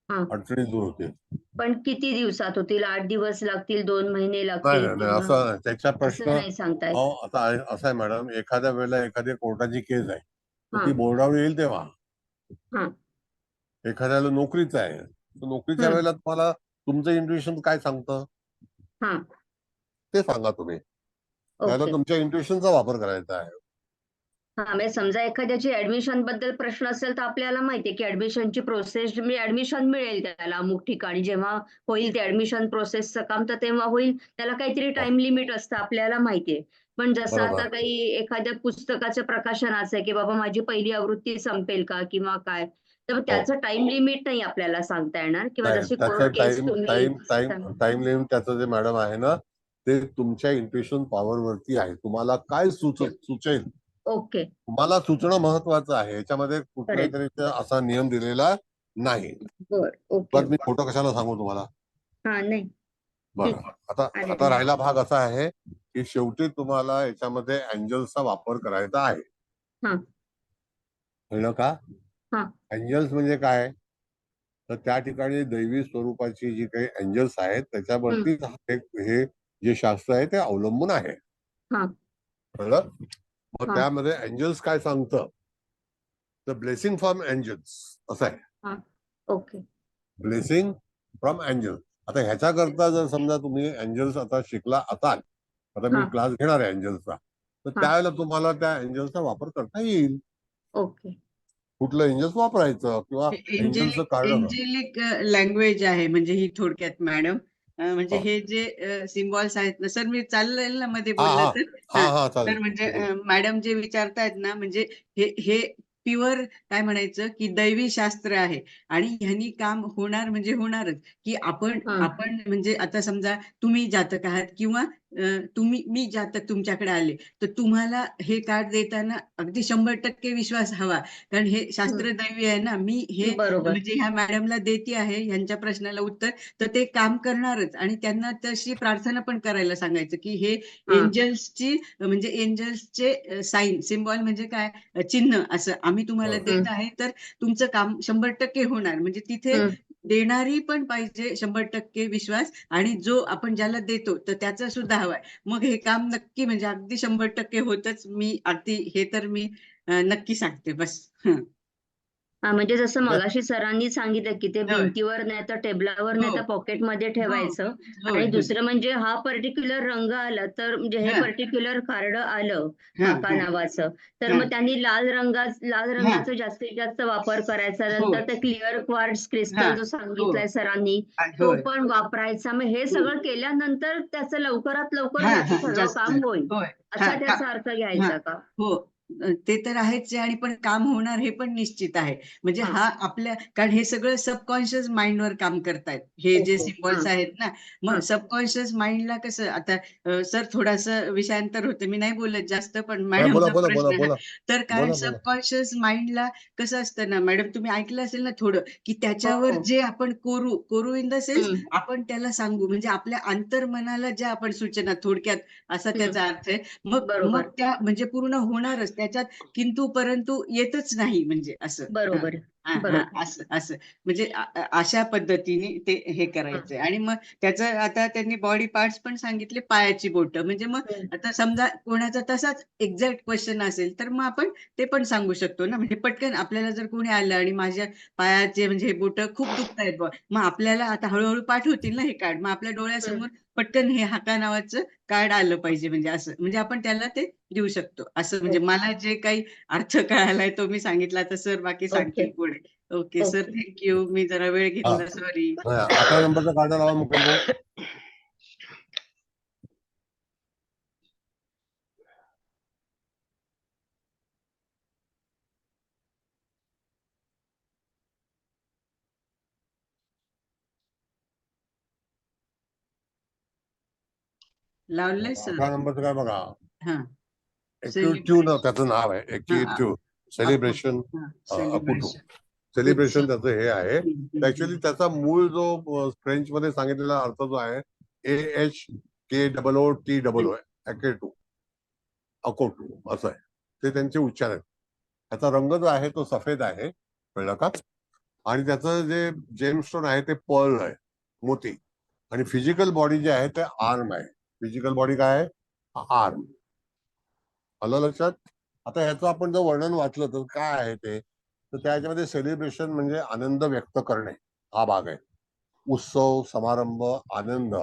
हा, अडचणी दूर होतील. पण किती दिवसात होतील? 8 दिवस लागतील, 2 महिने लागतील, नाही, असं त्याचा असं प्रश्न. नाही सांगता येत. आता असं आहे मॅडम, एखाद्या वेळेला एखादी कोर्टाची केस आहे तर ती हा, बोर्डावर येईल तेव्हा. हा. एखाद्याला नोकरीचं आहे तर नोकरीच्या वेळेला तुम्हाला तुमचं इंट्युइशन काय सांगतं हा, ते सांगा तुम्ही. त्याला ओके. तुमच्या इंट्युइशनचा वापर करायचा आहे. हा, म्हणजे समजा एखाद्याची ऍडमिशन बद्दल प्रश्न असेल तर आपल्याला माहितीये की ऍडमिशनची प्रोसेस, मी ऍडमिशन मिळेल त्याला अमुक ठिकाणी, जेव्हा होईल ते ऍडमिशन प्रोसेसचं काम तर तेव्हा होईल, त्याला काहीतरी टाइम लिमिट असतं आपल्याला माहितीये. पण जसं बरोबर. आता काही एखाद्या पुस्तकाचं प्रकाशनाचं आहे की बाबा माझी पहिली आवृत्ती संपेल का किंवा काय, तर त्याचं टाइम लिमिट नाही आपल्याला सांगता येणार, किंवा नाही, जशी त्याचं कोर्ट केस तुम्ही टाइम लिमिट त्याचं जे मॅडम आहे ना, ते तुमच्या इंट्युइशन पॉवर वरती आहे. तुम्हाला काय सुचेल, ओके, तुम्हाला सुचणं महत्वाचं आहे. याच्यामध्ये कुठलाही करेक्ट, तरी असा नियम दिलेला नाही. बर, ओके, पण मी खोटं कशाला सांगू तुम्हाला. हा, नाही, ठीक, बरं, आता आहे. राहिला भाग असा आहे की शेवटी तुम्हाला याच्यामध्ये एंजल्सचा वापर करायचा आहे. हा, कळलं का? हा. एंजल्स म्हणजे काय? तर त्या ठिकाणी दैवी स्वरूपाची जी काही एंजल्स आहेत त्याच्यावरती हे जे शास्त्र आहे ते अवलंबून आहे. हा. कळलं? मग हा. त्यामध्ये एंजल्स काय सांगतं, द ब्लेसिंग फ्रॉम एंजल्स असं आहे. ओके. Blessing from angels. आता ह्याच्याकरता जर समजा तुम्ही एंजल्स आता शिकला असाल, आता मी हा. क्लास घेणार आहे एंजल्सचा, तर हा. त्यावेळेला तुम्हाला त्या एंजल्सचा वापर करता येईल. ओके. कुठलं एंजल्स वापरायचं किंवा एंजल्सचं काढणं. एंजेलिक लँग्वेज आहे म्हणजे ही थोडक्यात मॅडम. म्हणजे हा. हे जे सिम्बॉल्स आहेत ना सर, मी चाललेल ना मध्ये हा बोललं हा तर. हा हा. हा तर चालेल. म्हणजे बोला. मॅडम जे विचारतायत ना, म्हणजे हे प्युअर काय म्हणायचं की दैवी शास्त्र आहे आणि ह्यानी काम होणार म्हणजे होणारच. की आपण म्हणजे आता समजा तुम्ही जातक आहात किंवा मी जातक तुमच्याकडे आले, तर तुम्हाला हे कार्ड देताना अगदी 100% विश्वास हवा, कारण हे शास्त्र दैवी आहे ना. मी हे बरोबर. म्हणजे ह्या मॅडमला देते आहे ह्यांच्या प्रश्नाला उत्तर, तर ते काम करणारच. आणि त्यांना तशी प्रार्थना पण करायला सांगायचं की हे एंजल्सची म्हणजे एंजल्सचे साईन सिम्बॉल म्हणजे काय, चिन्ह असं आम्ही तुम्हाला देत आहे, तर तुमचं काम 100% होणार. म्हणजे तिथे देणारी पण पाहिजे 100% विश्वास, आणि जो आपण ज्याला देतो तर त्याचा सुद्धा हवाय. मग हे काम नक्की म्हणजे अगदी 100% होतच. मी अगदी हे तर मी नक्की सांगते बस. म्हणजे जसं मगाशी सरांनी सांगितलं की ते होय. भिंतीवर नाही तर टेबलावर नाही हो. तर पॉकेटमध्ये ठेवायचं. होय, आणि होय. दुसरं म्हणजे हा पर्टिक्युलर रंग आला तर म्हणजे हे हा. पर्टिक्युलर कार्ड आलं हा, हाका हा. नावाचं, तर हा. मग त्यांनी लाल रंगाचा जास्तीत जास्त वापर करायचा. हो. नंतर ते क्लिअर क्वार्ट्ज हा. क्रिस्टल जो हो. सांगितलाय सरांनी तो होय. पण वापरायचा. मग हे सगळं केल्यानंतर त्याचं लवकरात लवकर हा, ह्याचं हा. सगळं जास्त. काम होईल होय. असा हा. त्याचा अर्थ हा. घ्यायचा का? हो. ते तर आहेच आहे, आणि पण काम होणार हे पण निश्चित आहे. म्हणजे हा. हा आपल्या, कारण हे सगळं सबकॉन्शियस माइंडवर काम करतायत हे जे ओके. सिम्बॉल्स आहेत ना. मग हा. सबकॉन्शियस माइंडला कसं, आता सर थोडंसं विषयांतर होते, मी नाही बोलत जास्त, पण बोला मॅडमचा बोला बोला प्रश्न. बोला तर कारण बोला बोला. सबकॉन्शियस माइंडला कसं असतं ना मॅडम, तुम्ही ऐकलं असेल ना थोडं, की त्याच्यावर हो. जे आपण कोरू इन द सेन्स आपण त्याला सांगू, म्हणजे आपल्या अंतर्मनाला ज्या आपण सूचना, थोडक्यात असा त्याचा अर्थ आहे. मग बरोबर. त्या म्हणजे पूर्ण होणारच, त्याच्यात किंतु परंतु येतच नाही, म्हणजे असं. बरोबर. बरोबर. असं असं म्हणजे अशा पद्धतीने ते हे करायचंय. आणि मग त्याचं आता त्यांनी बॉडी पार्ट्स पण सांगितले, पायाची बोटं. म्हणजे मग आता समजा कोणाचा तसाच एक्झॅक्ट क्वेश्चन असेल तर मग आपण ते पण सांगू शकतो ना. म्हणजे पटकन आपल्याला जर कोणी आलं आणि माझ्या पायाचे म्हणजे हे बोटं खूप दुखतायत बुवा, मग आपल्याला आता हळूहळू पाठवतील ना हे कार्ड, मग आपल्या डोळ्यासमोर पटकन हे हाका नावाचं कार्ड आलं पाहिजे, म्हणजे असं. म्हणजे आपण त्याला ते देऊ शकतो असं. म्हणजे मला जे काही अर्थ कळालाय तो मी सांगितला, तर सर बाकी ओके. सांगतील पुढे. Okay sir, okay. थँक्यू. मी जरा वेळ हा. घेतला, सॉरी. 11 नंबरचा कार्ड लावा मुकेश भाऊ. लावलंय सर. 11 नंबरचं काय बघा, हा. एक्युट्यून त्याचं नाव आहे. एक्युट्यू सेलिब्रेशन अकुटू सेलिब्रेशन. सेलिब्रेशन त्याचं हे आहे. उत्सव. ऍक्च्युअली त्याचा मूळ जो फ्रेंच मध्ये सांगितलेला अर्थ जो आहे AHKOOTOO अकेटू अकोटू असं आहे. ते त्यांचे उच्चार आहेत. त्याचा रंग जो आहे तो सफेद आहे, कळलं का? आणि त्याचं जे जेमस्टोन आहे ते पर्ल आहे, मोती. आणि फिजिकल बॉडी जे आहे ते आर्म आहे. फिजिकल बॉडी काय आहे? आर्म. आलं लक्षात? आता ह्याचं आपण जर वर्णन वाचलं तर काय आहे ते, तर त्याच्यामध्ये सेलिब्रेशन म्हणजे आनंद व्यक्त करणे हा भाग आहे. उत्सव, समारंभ, आनंद.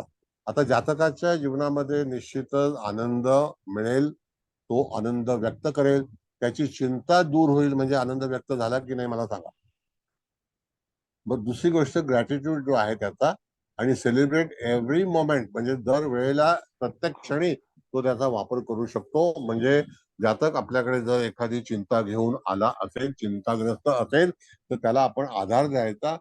आता जातकाच्या जीवनामध्ये निश्चितच आनंद मिळेल, तो आनंद व्यक्त करेल, त्याची चिंता दूर होईल. म्हणजे आनंद व्यक्त झाला की नाही मला सांगा. मग दुसरी गोष्ट ग्रॅटिट्यूड जो आहे त्याचा, आणि सेलिब्रेट एव्हरी मोमेंट, म्हणजे दर वेळेला प्रत्येक क्षणी तो त्याचा वापर करू शकतो. म्हणजे जातक आपल्याकडे जर एखादी चिंता घेऊन आला असेल, चिंताग्रस्त असेल, तर त्याला आपण आधार द्यायचा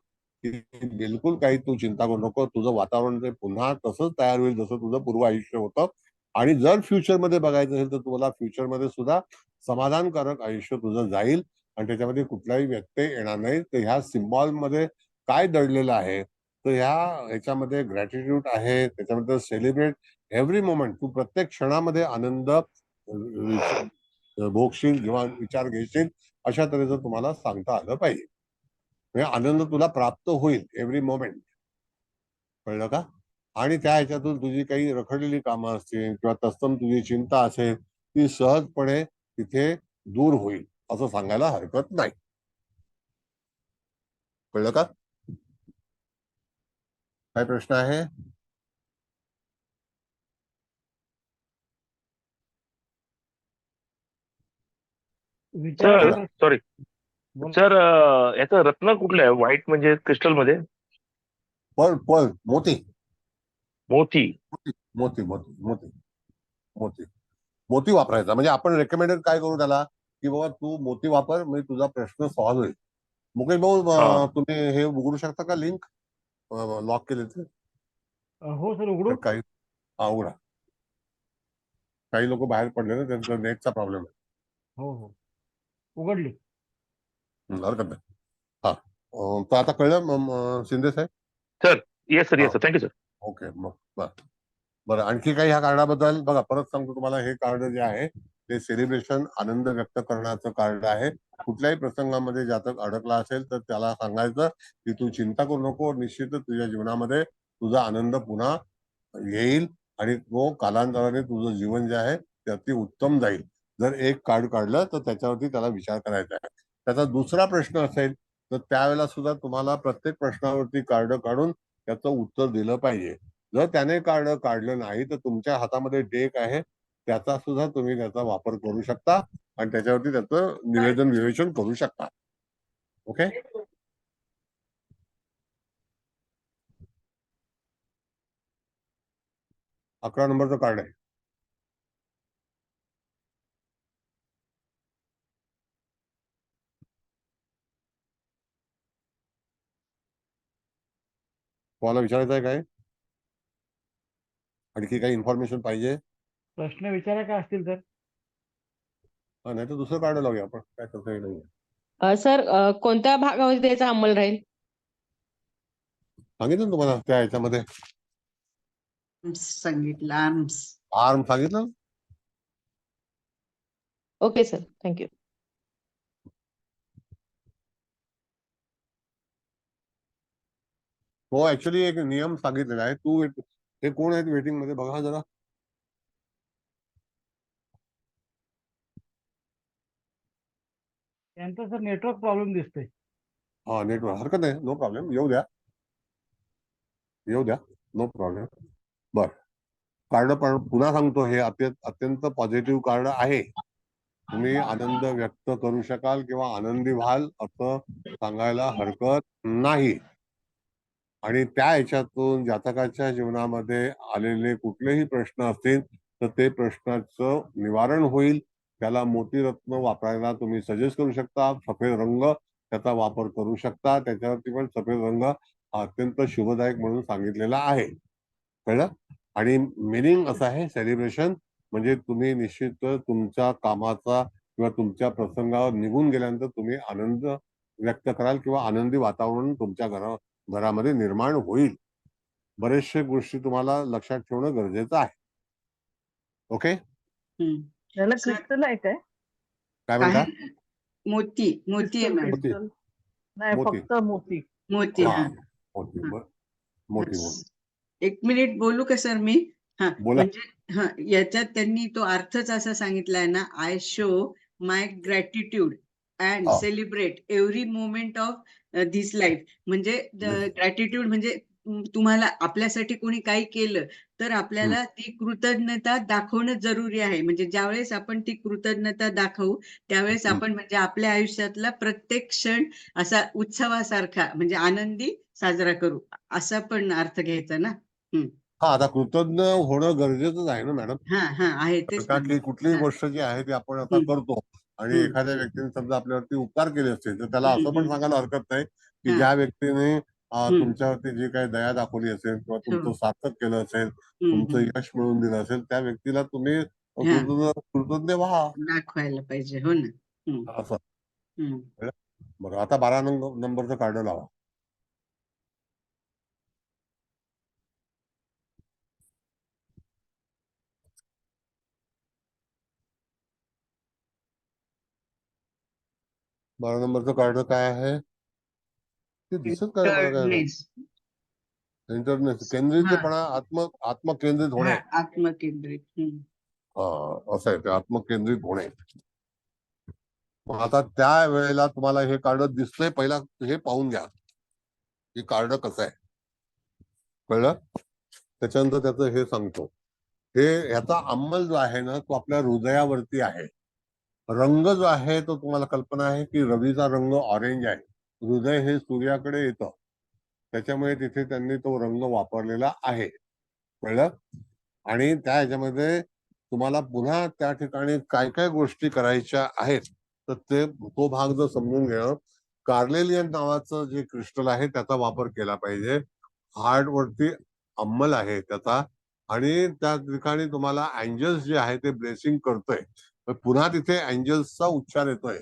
की बिलकुल काही तू चिंता करू नको, तुझं वातावरण ते पुन्हा तसंच तयार होईल जसं तुझं पूर्व आयुष्य होतं. आणि जर फ्युचरमध्ये बघायचं असेल तर तुम्हाला फ्युचरमध्ये सुद्धा समाधानकारक आयुष्य तुझं जाईल आणि त्याच्यामध्ये कुठलाही व्यत्यय येणार नाही. तर ह्या सिम्बॉलमध्ये काय दडलेलं आहे, तर ह्याच्यामध्ये ग्रॅटिट्यूड आहे, त्याच्यामध्ये सेलिब्रेट एव्हरी मोमेंट. तू प्रत्येक क्षणामध्ये आनंद भोगशील किंवा विचार घेशील, अशा तऱ्हेचं तुम्हाला सांगता आलं पाहिजे. म्हणजे आनंद तुला प्राप्त होईल एव्हरी मोमेंट. कळलं का? आणि त्या ह्याच्यातून तुझी काही रखडलेली कामं असतील किंवा तत्सम तुझी चिंता असेल ती सहजपणे तिथे दूर होईल असं सांगायला हरकत नाही. कळलं का? काय प्रश्न आहे? विचारा सर काय प्रश्न? सॉरी बोल. सर, याचं रत्न कुठलं आहे? व्हाईट म्हणजे क्रिस्टल मध्ये? पळ पळ मोती मोती. मोती मोती मोती मोती मोती वापरायचा. म्हणजे आपण रेकमेंडेड काय करू त्याला की बाबा तू मोती वापर म्हणजे तुझा प्रश्न सॉल्व्ह होईल. मुकेश भाऊ हा. तुम्ही हे उघडू शकता का लिंक? लॉक केले तर हो सर, उघडू. काही उघडा. काही लोक बाहेर पडले ना, त्यांचा नेटचा प्रॉब्लेम आहे. हो हो, उघडली. हरकत नाही. हा तर आता कळलं शिंदे साहेब? सर येस सर, हा. Yes sir, thank you sir. Okay मग बरं आणखी काही ह्या कार्डाबद्दल? बघा परत सांगतो तुम्हाला, हे कार्ड जे आहे ते सेलिब्रेशन आनंद व्यक्त करण्याचं कार्ड आहे. कुठल्याही प्रसंगामध्ये जातक अडकला असेल तर त्याला सांगायचं की तू चिंता करू नको, निश्चितच तुझ्या जीवनामध्ये तुझा आनंद पुन्हा येईल आणि तो कालांतराने तुझं जीवन जे आहे ते अति उत्तम जाईल. जर एक कार्ड काढलं तर त्याच्यावरती त्याला विचार करायचा आहे. त्याचा दुसरा प्रश्न असेल तर त्यावेळेला सुद्धा तुम्हाला प्रत्येक प्रश्नावरती कार्ड काढून त्याचं उत्तर दिलं पाहिजे. जर त्याने कार्ड काढलं नाही तर तुमच्या हातामध्ये डेक आहे, त्याचा सुद्धा तुम्ही त्याचा वापर करू शकता आणि त्याच्यावरती त्याचं निवेदन विवेचन करू शकता. ओके. 11 नंबरचं कार्ड आहे. तुम्हाला विचारायचं आहे काय? आणखी काही इन्फॉर्मेशन पाहिजे? प्रश्न विचारा काय असतील तर. नाही तर दुसरं कार्ड लावूया आपण, काय करता नाही. सर, कोणत्या भागामध्ये त्याचा अंमल राहील? सांगितलं ना तुम्हाला त्या ह्याच्यामध्ये. सांगितलं आर्म्स. आर्म सांगितलं. Okay sir, thank you. हो ऍक्च्युली एक नियम सांगितलेला आहे. तू हे कोण आहेत वेटिंग मध्ये बघा जरा. त्यांचा सर नेटवर्क प्रॉब्लेम दिसतोय. हा नेटवर्क हरकत नाही, नो प्रॉब्लेम. येऊ द्या नो प्रॉब्लेम. बर कार्ड पण पुन्हा सांगतो, हे अत्यंत पॉझिटिव्ह कार्ड आहे. तुम्ही आनंद व्यक्त करू शकाल किंवा आनंदी व्हाल असं सांगायला हरकत नाही. आणि त्या ह्याच्यातून जातकाच्या जीवनामध्ये आलेले कुठलेही प्रश्न असतील तर ते प्रश्नाचं निवारण होईल. त्याला मोतीरत्न वापरायला तुम्ही सजेस्ट करू शकता. सफेद रंग त्याचा वापर करू शकता. त्याच्यावरती पण सफेद रंग अत्यंत शुभदायक म्हणून सांगितलेला आहे. कळलं? आणि मिनिंग असं आहे सेलिब्रेशन म्हणजे तुम्ही निश्चित तुमच्या कामाचा किंवा तुमच्या प्रसंगावर निघून गेल्यानंतर तुम्ही आनंद व्यक्त कराल किंवा आनंदी वातावरण तुमच्या घरामध्ये निर्माण होईल. बरेचशे गोष्टी तुम्हाला लक्षात ठेवणं गरजेचं आहे. ओके. त्याला सर, क्रिस्टल आहे काय? काय म्हणता? मोती मोती आहे क्रिस्टल मॅडम. क्रिस्टल नाही, मोती. फक्त मोती. मोती. हा हा. मोती हा. मोती. एक मिनिट बोलू का सर मी? हा बोला. म्हणजे याच्यात त्यांनी तो अर्थच असा सांगितलाय ना, I show my gratitude and हा. Celebrate every moment of this life. म्हणजे ग्रॅटिट्यूड म्हणजे तुम्हाला आपल्यासाठी कोणी काही केलं तर आपल्याला ती कृतज्ञता दाखवणं जरुरी आहे. म्हणजे ज्यावेळेस आपण ती कृतज्ञता दाखवू त्यावेळेस आपण म्हणजे आपल्या आयुष्यातला प्रत्येक क्षण असा उत्सवासारखा म्हणजे आनंदी साजरा करू, असा पण अर्थ घ्यायचा ना. हा आता कृतज्ञ होणं गरजेचंच आहे ना मॅडम. हा आहे तेच का की कुठलीही हा. गोष्ट जी आहे ती आपण आता हम्म. करतो आणि हम्म. एखाद्या व्यक्तीने समजा आपल्यावरती उपकार केले असतील तर त्याला असं पण हम्म. सांगायला हरकत नाही की हा. ज्या व्यक्तीने हम्म. तुमच्यावरती जी काही दया दाखवली असेल किंवा तुमचं हो. सार्थक केलं असेल, तुमचं हम्म. यश मिळवून दिलं असेल, त्या व्यक्तीला तुम्ही हा. कृतज्ञ व्हा दाखवायला पाहिजे. हो ना. असं. हम्म. बरं आता 12 नंबरचं कार्ड लावा. बारा नंबरचं कार्ड काय आहे? ते दिसत काय मला काय इंटरनेस इंटरनेट केंद्रितपणा आत्मकेंद्रित होणे आत्मकेंद्रित. असं आहे ते आत्मकेंद्रित होणे. मग आता त्या वेळेला तुम्हाला हे कार्ड दिसतंय, पहिला हे पाहून घ्या हे कार्ड कसं आहे, कळलं? त्याच्यानंतर त्याचं हे सांगतो. हे ह्याचा अंमल जो आहे ना तो आपल्या हृदयावरती आहे. रंग जो आहे तो तुम्हाला कल्पना आहे की रवीचा रंग ऑरेंज आहे. हृदय हे सूर्याकडे येतं, त्याच्यामुळे तिथे त्यांनी तो रंग वापरलेला आहे, कळलं? आणि त्या ह्याच्यामध्ये तुम्हाला पुन्हा त्या ठिकाणी काय काय गोष्टी करायच्या आहेत तर तो भाग जर समजून घेणं. कार्लेलियन नावाचं जे क्रिस्टल आहे त्याचा वापर केला पाहिजे. हार्ट वरती अंमल आहे त्याचा, आणि त्या ठिकाणी तुम्हाला अँजल्स जे आहे ते ब्लेसिंग करतोय. पुन्हा तिथे अँजल्सचा उच्चार येतोय.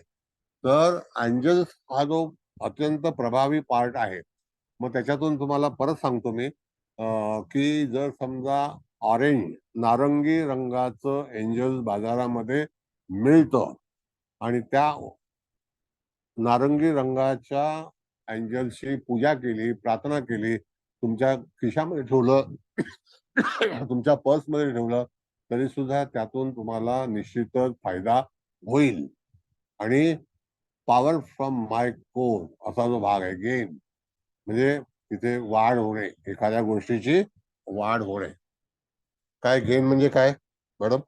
तर अँजल्स हा जो अत्यंत प्रभावी पार्ट आहे. मग त्याच्यातून तुम्हाला परत सांगतो मी की जर समजा ऑरेंज नारंगी रंगाचं एंजल्स बाजारामध्ये मिळतं आणि त्या नारंगी रंगाच्या अँजल्सची पूजा केली, प्रार्थना केली, तुमच्या खिशामध्ये ठेवलं तुमच्या पर्समध्ये ठेवलं तरी सुद्धा त्यातून तुम्हाला निश्चितच फायदा होईल. आणि पॉवर फ्रॉम माय कोर असा जो भाग आहे, गेन म्हणजे तिथे वाढ होणे, एखाद्या गोष्टीची वाढ होणे. काय गेन म्हणजे काय मॅडम?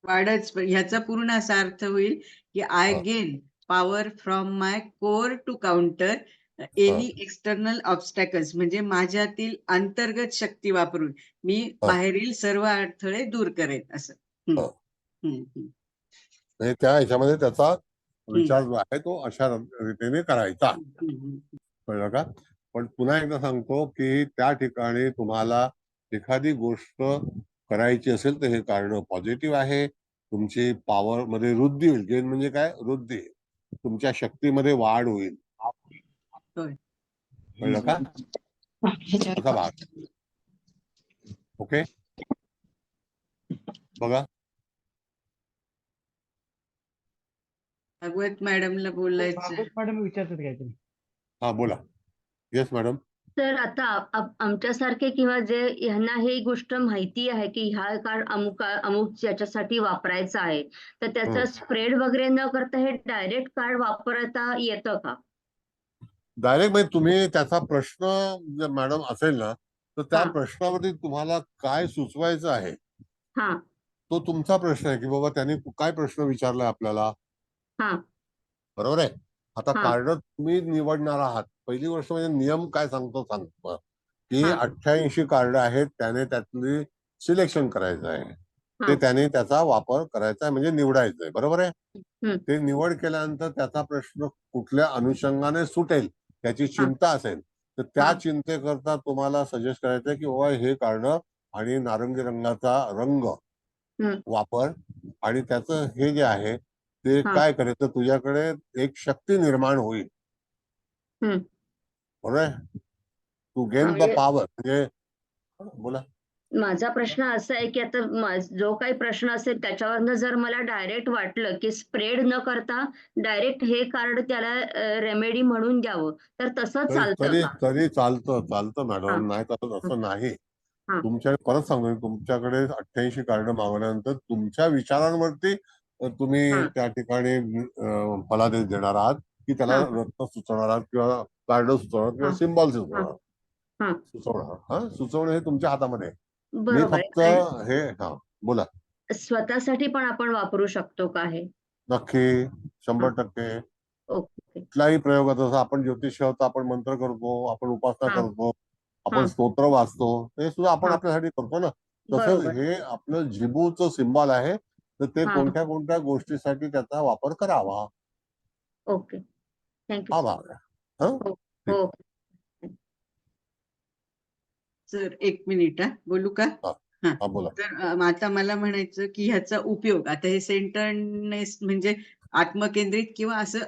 वाढच. ह्याचा पूर्ण असा अर्थ होईल की I gain power from my core to counter any external obstacles, म्हणजे माझ्यातील अंतर्गत शक्ती वापरून मी बाहेरील सर्व अडथळे दूर करेन असं. त्या ह्याच्यामध्ये त्याचा विचार जो आहे तो अशा रीतीने करायचा, कळलं का? पण पुन्हा एकदा सांगतो की त्या ठिकाणी तुम्हाला एखादी गोष्ट करायची असेल तर हे कारण पॉझिटिव्ह आहे. तुमची पॉवर मध्ये वृद्धी होईल. गेन म्हणजे काय? वृद्धी. तुमच्या शक्तीमध्ये वाढ होईल, कळलं का? असा भाग. ओके, बघा भागवत मॅडमला बोलायचं. मॅडम विचारतात काहीतरी. हा बोला. Yes madam. तर आता आमच्यासारखे किंवा जे ह्यांना ही गोष्ट माहिती आहे की हा कार्ड अमुक याच्यासाठी वापरायचा आहे, तर त्याचा स्प्रेड वगैरे न करता हे डायरेक्ट कार्ड वापरता येतं का? डायरेक्ट म्हणजे तुम्ही त्याचा प्रश्न जर मॅडम असेल ना तर त्या प्रश्नावरती तुम्हाला काय सुचवायचं आहे तो तुमचा प्रश्न आहे की बाबा त्यांनी काय प्रश्न विचारलाय आपल्याला, बरोबर आहे? आता कार्ड तुम्ही निवडणार आहात. पहिली गोष्ट म्हणजे नियम काय सांगतो की 88 कार्ड आहेत, त्याने त्यातली सिलेक्शन करायचं आहे, ते त्याने त्याचा वापर करायचा आहे म्हणजे निवडायचंय, बरोबर आहे? ते निवड केल्यानंतर त्याचा प्रश्न कुठल्या अनुषंगाने सुटेल त्याची चिंता असेल तर त्या चिंतेकरता तुम्हाला सजेस्ट करायचंय की बाबा हे कार्ड आणि नारंगी रंगाचा रंग वापर, आणि त्याचं हे जे आहे ते काय करेल तर तुझ्याकडे एक शक्ती निर्माण होईल, बरोबर आहे? To gain the power. म्हणजे बोला. माझा प्रश्न असा आहे की आता जो काही प्रश्न असेल त्याच्यावरनं जर मला डायरेक्ट वाटलं की स्प्रेड न करता डायरेक्ट हे कार्ड त्याला रेमेडी म्हणून द्यावं तर तसं चालतं का? तरी चालतं मॅडम, नाही चालत असं नाही. तुमच्याकडे परत सांगतो, तुमच्याकडे 88 कार्ड मागवल्यानंतर तुमच्या विचारांवरती तुम्ही त्या ठिकाणी फलादेश देणार आहात की त्याला रत्न सुचवणार आहात किंवा कार्ड सुचवणार किंवा सिम्बॉल सुचवणार. सुचवणं हे तुमच्या हातामध्ये आहे. मी फक्त हे बोला. स्वतःसाठी पण आपण वापरू शकतो का हे? नक्की, 100%. कुठल्याही प्रयोगात जसं आपण ज्योतिष होतो, आपण मंत्र करतो, आपण उपासना करतो, आपण स्तोत्र वाचतो, हे सुद्धा आपण आपल्यासाठी करतो ना. तसं हे आपलं जिबूचं सिम्बॉल आहे, तर ते कोणत्या कोणत्या गोष्टीसाठी त्याचा वापर करावा. Okay, thank you. हा भाग आहे. सर 1 मिनिट बोलू का? बोला. तर आता मला म्हणायचं की ह्याचा उपयोग, आता हे सेंटरनेस म्हणजे आत्मकेंद्रित किंवा असं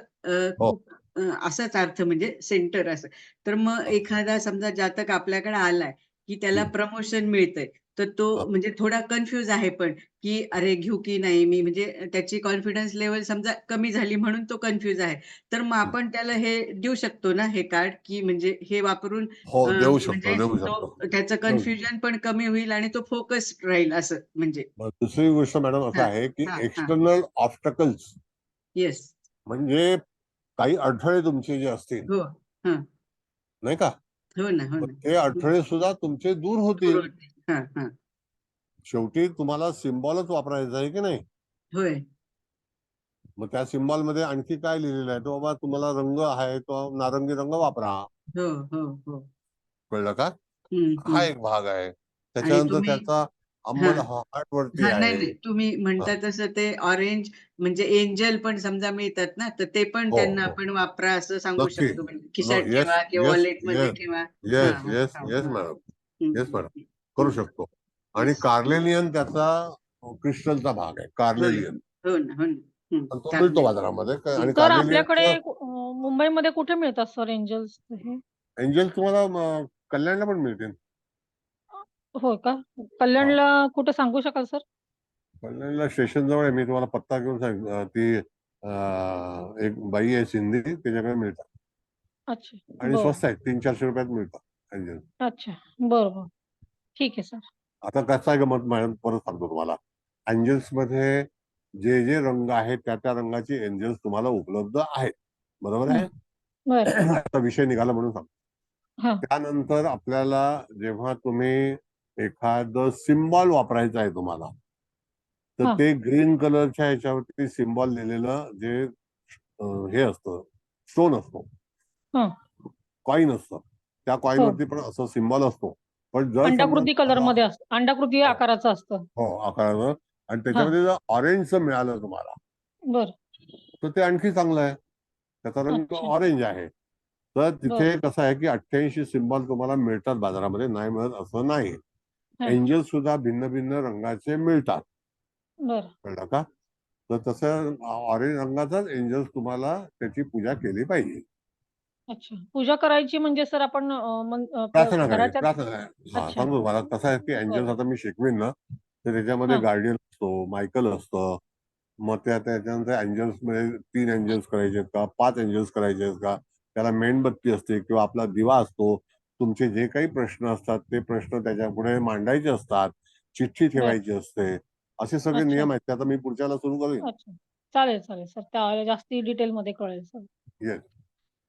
असाच अर्थ म्हणजे सेंटर असं. तर मग एखादा समजा जातक आपल्याकडे आलाय की त्याला प्रमोशन मिळतंय, तर तो म्हणजे थोडा कन्फ्यूज आहे पण, की अरे घेऊ की नाही मी, म्हणजे त्याची कॉन्फिडन्स लेवल समजा कमी झाली म्हणून तो कन्फ्यूज आहे. तर मग आपण त्याला हे देऊ शकतो ना हे कार्ड, की म्हणजे हे वापरून हो, देऊ शकतो, म्हणजे देऊ तो शकतो. त्याचं देऊ शकतो. कन्फ्युजन पण कमी होईल आणि तो फोकस्ड राहील असं म्हणजे. दुसरी गोष्ट मॅडम असं हां, आहे की हां, हां. External obstacles yes. म्हणजे काही अडथळे तुमचे जे असतील, हो. हां. नाही का, हो ना, हो तर ना. ते अडथळे सुद्धा तुमचे दूर दूर होतील. होते. हां, हां. शेवटी तुम्हाला सिम्बॉलच वापरायचा आहे की नाही. होय. मग त्या सिम्बॉल मध्ये आणखी काय लिहिलेलं आहे, तो बाबा तुम्हाला रंग आहे तो नारंगी रंग वापरा. हो, हो, हो. कळलं का. हं, हा हं. एक भाग आहे. आणि त्याच्यानंतर तुम्ही त्याचा हां. अंमल हार्ट वरती हां, नाही, आहे. नाही. तुम्ही हा. म्हणता तसं ते ऑरेंज म्हणजे एंजल पण समजा मिळतात ना, तर ते पण हो त्यांना हो, आपण वापरा असं सांगू नक्की. शकतो. म्हणजे खिशात येस ठेवा किंवा येस वॉलेटमध्ये येस ठेवा. हां, येस हां, येस हां, येस हां. मॅडम. हं, येस हं, मॅडम, हं, करू हं. शकतो. आणि येस. कार्लेलियन त्याचा क्रिस्टलचा भाग आहे, होय. कार्लेलियन. हो ना, हो ना. हं. आणि तो मिळतो चांगलं. बाजारामध्ये आणि सर आपल्याकडे कार्लेलियनचं मुंबईमध्ये कुठे मिळतात सर एंजल्स हे? एंजल तुम्हाला कल्याणला पण मिळतील. हो का? हा, कल्याणला कुठे सांगू शकाल सर? कल्याणला स्टेशन जवळ आहे. मी तुम्हाला पत्ता घेऊन सांग ती एक बाई आहे सिंधी, त्याच्याकडे मिळतात अच्छा. आणि बरं. स्वस्त आहे, 300-400 रुपयात मिळतात एंजल. अच्छा. बरं, बरं. ठीक आहे सर. आता कसं आहे गमत मॅडम, परत सांगतो तुम्हाला. एंजल्स मध्ये जे जे रंग आहेत त्या त्या रंगाची एंजल्स तुम्हाला उपलब्ध आहेत, बरोबर हं. आहे. बरं. आता विषय निघाला म्हणून सांगतो. हां. त्यानंतर आपल्याला जेव्हा तुम्ही एखादं सिम्बॉल वापरायचं आहे तुम्हाला, तर हां. ते ग्रीन कलरच्या ह्याच्यावरती सिम्बॉल लिहिलेलं जे हे असतं, स्टोन असतो, हां. कॉईन असतं, त्या हो. कॉईनवरती पण असं सिम्बॉल असतो. पण जर समजा अंडाकृती तुम्हाला कलरमध्ये असतं. अंडाकृती हो आकाराचं असतं. हो आकारानं आणि हां. त्याच्यामध्ये जर ऑरेंजचं मिळालं तुम्हाला, बरं. तर ते आणखी चांगलं आहे. त्याचा रंग अच्छा. ऑरेंज आहे. तर तिथे बरं. कसं आहे की 88 सिम्बॉल तुम्हाला मिळतात बाजारामध्ये, नाही मिळत असं नाही. हां. एंजल सुद्धा भिन्न भिन्न रंगाचे मिळतात, बरं. कळलं का. तर तसं ऑरेंज रंगाचाच एंजल्स तुम्हाला त्याची पूजा केली पाहिजे. अच्छा. पूजा करायची म्हणजे सर आपण प्रार्थना करायची, घराच्या प्रार्थना. हा, अच्छा. सांगतो तुम्हाला कसं आहे की एंजल्स बरं. आता मी शिकवीन ना, तर त्याच्यामध्ये हां. गार्डियन असतो, मायकल असतं. मग त्याच्यानंतर एंजल्स मध्ये 3 एंजल्स करायचे आहेत का, 5 एंजल्स करायचे आहेत का, त्याला मेणबत्ती असते किंवा आपला दिवा असतो. तुमचे जे काही प्रश्न असतात ते प्रश्न त्याच्या पुढे मांडायचे असतात, चिठ्ठी बरं. ठेवायची असते. असे सगळे अच्छा. नियम आहेत. ते आता मी पुढच्याला सुरू करेन. अच्छा. चालेल, चालेल सर. त्या जास्ती डिटेलमध्ये कळेल सर. येस.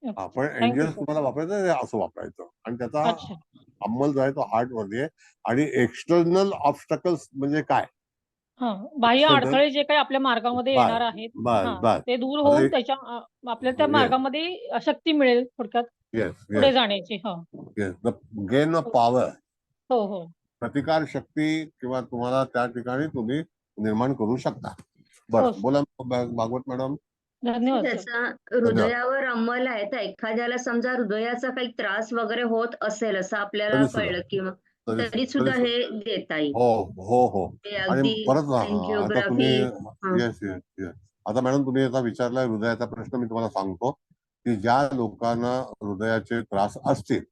Okay sir. आपण थँक यू एंजल्स सर. तुम्हाला वापरायचं आहे, असं वापरायचं आणि त्याचा अच्छा. अंमल जो आहे तो हार्ट वरती आहे. आणि एक्सटर्नल ऑब्स्टकल्स म्हणजे काय, हां. बाह्य एक्सटर्नल अडथळे जे काही आपल्या मार्गामध्ये बस येणार आहेत, बस हां, बस ते दूर आता होऊन त्याच्या आपल्याला त्या येस मार्गामध्ये शक्ती मिळेल थोडक्यात येस पुढे येस जाण्याची. हो. येस द गेन ऑफ हो, पॉवर, हो, हो. प्रतिकार शक्ती किंवा तुम्हाला त्या ठिकाणी तुम्ही निर्माण करू शकता. हो बरं, सर. बोला भागवत मॅडम. धन्यवाद सर. त्याचा धन्यवाद. हृदयावर अंमल आहे, तर एखाद्याला समजा हृदयाचा काही त्रास वगैरे होत असेल असं आपल्याला तरी सुद्धा कळलं किंवा तरी तरी तरी सुद्धा सुद्धा हे देता येईल. हो हो हो. ते आणि अगदी परत आता तुम्ही, एंजिओग्राफी. हा. येस येस येस, आता मॅडम तुम्ही आता विचारलाय हृदयाचा प्रश्न, मी तुम्हाला सांगतो की ज्या लोकांना हृदयाचे त्रास असतील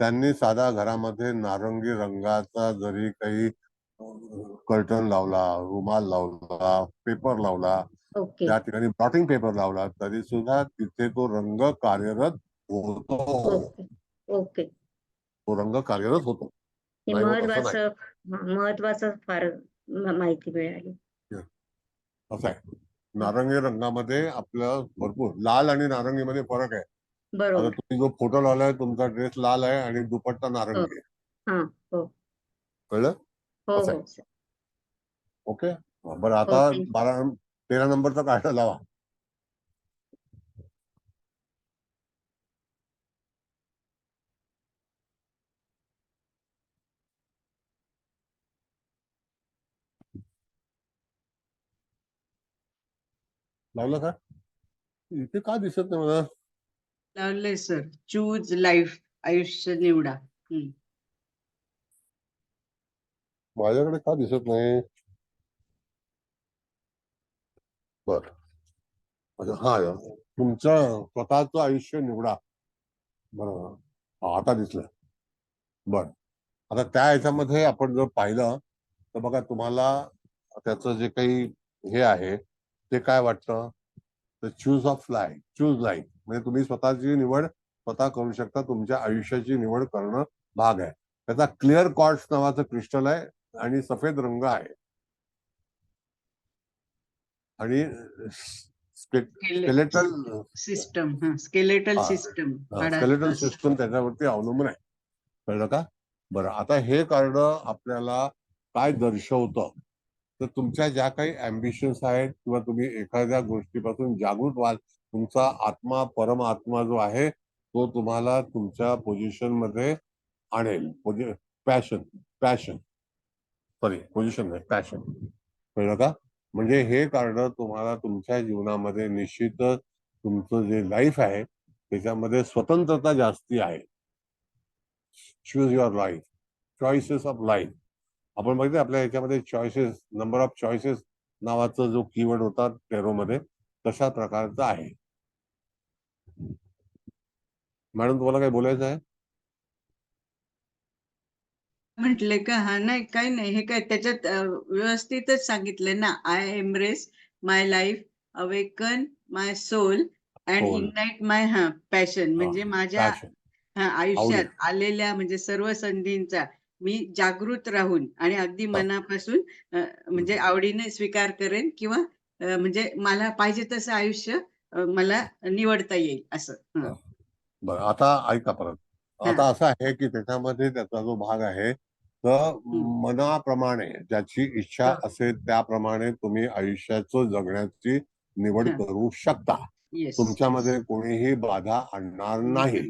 त्यांनी साधा घरामध्ये नारंगी रंगाचा जरी काही कर्टन लावला, रुमाल लावला, पेपर लावला, ओके. त्या ठिकाणी ब्लॉटिंग पेपर लावला, तरी सुद्धा तिथे तो रंग कार्यरत होतो. ओके. ओके. तो रंग कार्यरत होतो, हे नाही होत असं नाही. महत्वाचं फार माहिती मिळाली. असं आहे. नारंगी रंगामध्ये आपलं भरपूर, लाल आणि नारंगी मध्ये फरक आहे. आता बरोबर. तुम्ही जो फोटो लावलाय तुमचा ड्रेस लाल आहे आणि दुपट्टा हो. नारंगी आहे, हा. हो. कळलं. हो. असं आहे. हो सर. ओके. बरं, आता हो. थँक्यू. 13 नंबरचा काढा लावा. लावलं का, इथे का दिसत नाही मला. लावलंय सर. चूज लाईफ, आयुष्य निवडा. माझ्याकडे का दिसत नाही. बर, हा, तुमचं स्वतःचं आयुष्य निवडा. बरोबर, हा आता दिसलं. बर, आता त्या ह्याच्यामध्ये आपण जर पाहिलं तर बघा तुम्हाला त्याचं जे काही हे आहे ते काय वाटतं, तर चूज लाईफ म्हणजे तुम्ही स्वतःची निवड स्वतः करू शकता, तुमच्या आयुष्याची निवड करणं भाग आहे. त्याचा क्लिअर क्वार्ट्स नावाचं क्रिस्टल आहे आणि सफेद रंग आहे आणि skeletal system skeletal system skeletal system त्याच्यावरती अवलंबून आहे. कळलं का? बरं, आता हे कार्ड आपल्याला काय दर्शवतं, तर तुमच्या ज्या काही अम्बिशन्स आहेत किंवा तुम्ही एखाद्या गोष्टीपासून जागृत व्हाल, तुमचा आत्मा परमात्मा जो आहे तो तुम्हाला तुमच्या पोझिशन मध्ये आणेल. पॅशन कळलं का? म्हणजे हे कार्ड तुम्हाला तुमच्या जीवनामध्ये निश्चितच तुमचं जे लाईफ आहे त्याच्यामध्ये स्वतंत्रता जास्ती आहे. Choose your life, choices of life. आपण बघितलं आपल्या ह्याच्यामध्ये चॉईसेस, नंबर ऑफ चॉईसेस नावाचा जो कीवर्ड होता टेरोमध्ये, तशा प्रकारचा आहे. मॅडम तुम्हाला काय बोलायचं आहे? म्हटले का? हा, नाही काही नाही, हे काय त्याच्यात व्यवस्थितच सांगितलंय ना. I embrace my life, awaken my soul and Soul. Ignite my passion. म्हणजे माझ्या Passion. आयुष्यात आलेल्या म्हणजे सर्व संधींचा मी जागृत राहून आणि अगदी मनापासून म्हणजे आवडीने स्वीकार करेन किंवा म्हणजे मला पाहिजे तसं आयुष्य मला निवडता येईल असं. बरं, आता ऐका परत. आता असं आहे की त्याच्यामध्ये त्याचा जो भाग आहे तर मनाप्रमाणे ज्याची इच्छा असेल त्याप्रमाणे तुम्ही आयुष्याचं जगण्याची निवड करू शकता. तुमच्यामध्ये कोणीही बाधा आणणार नाही.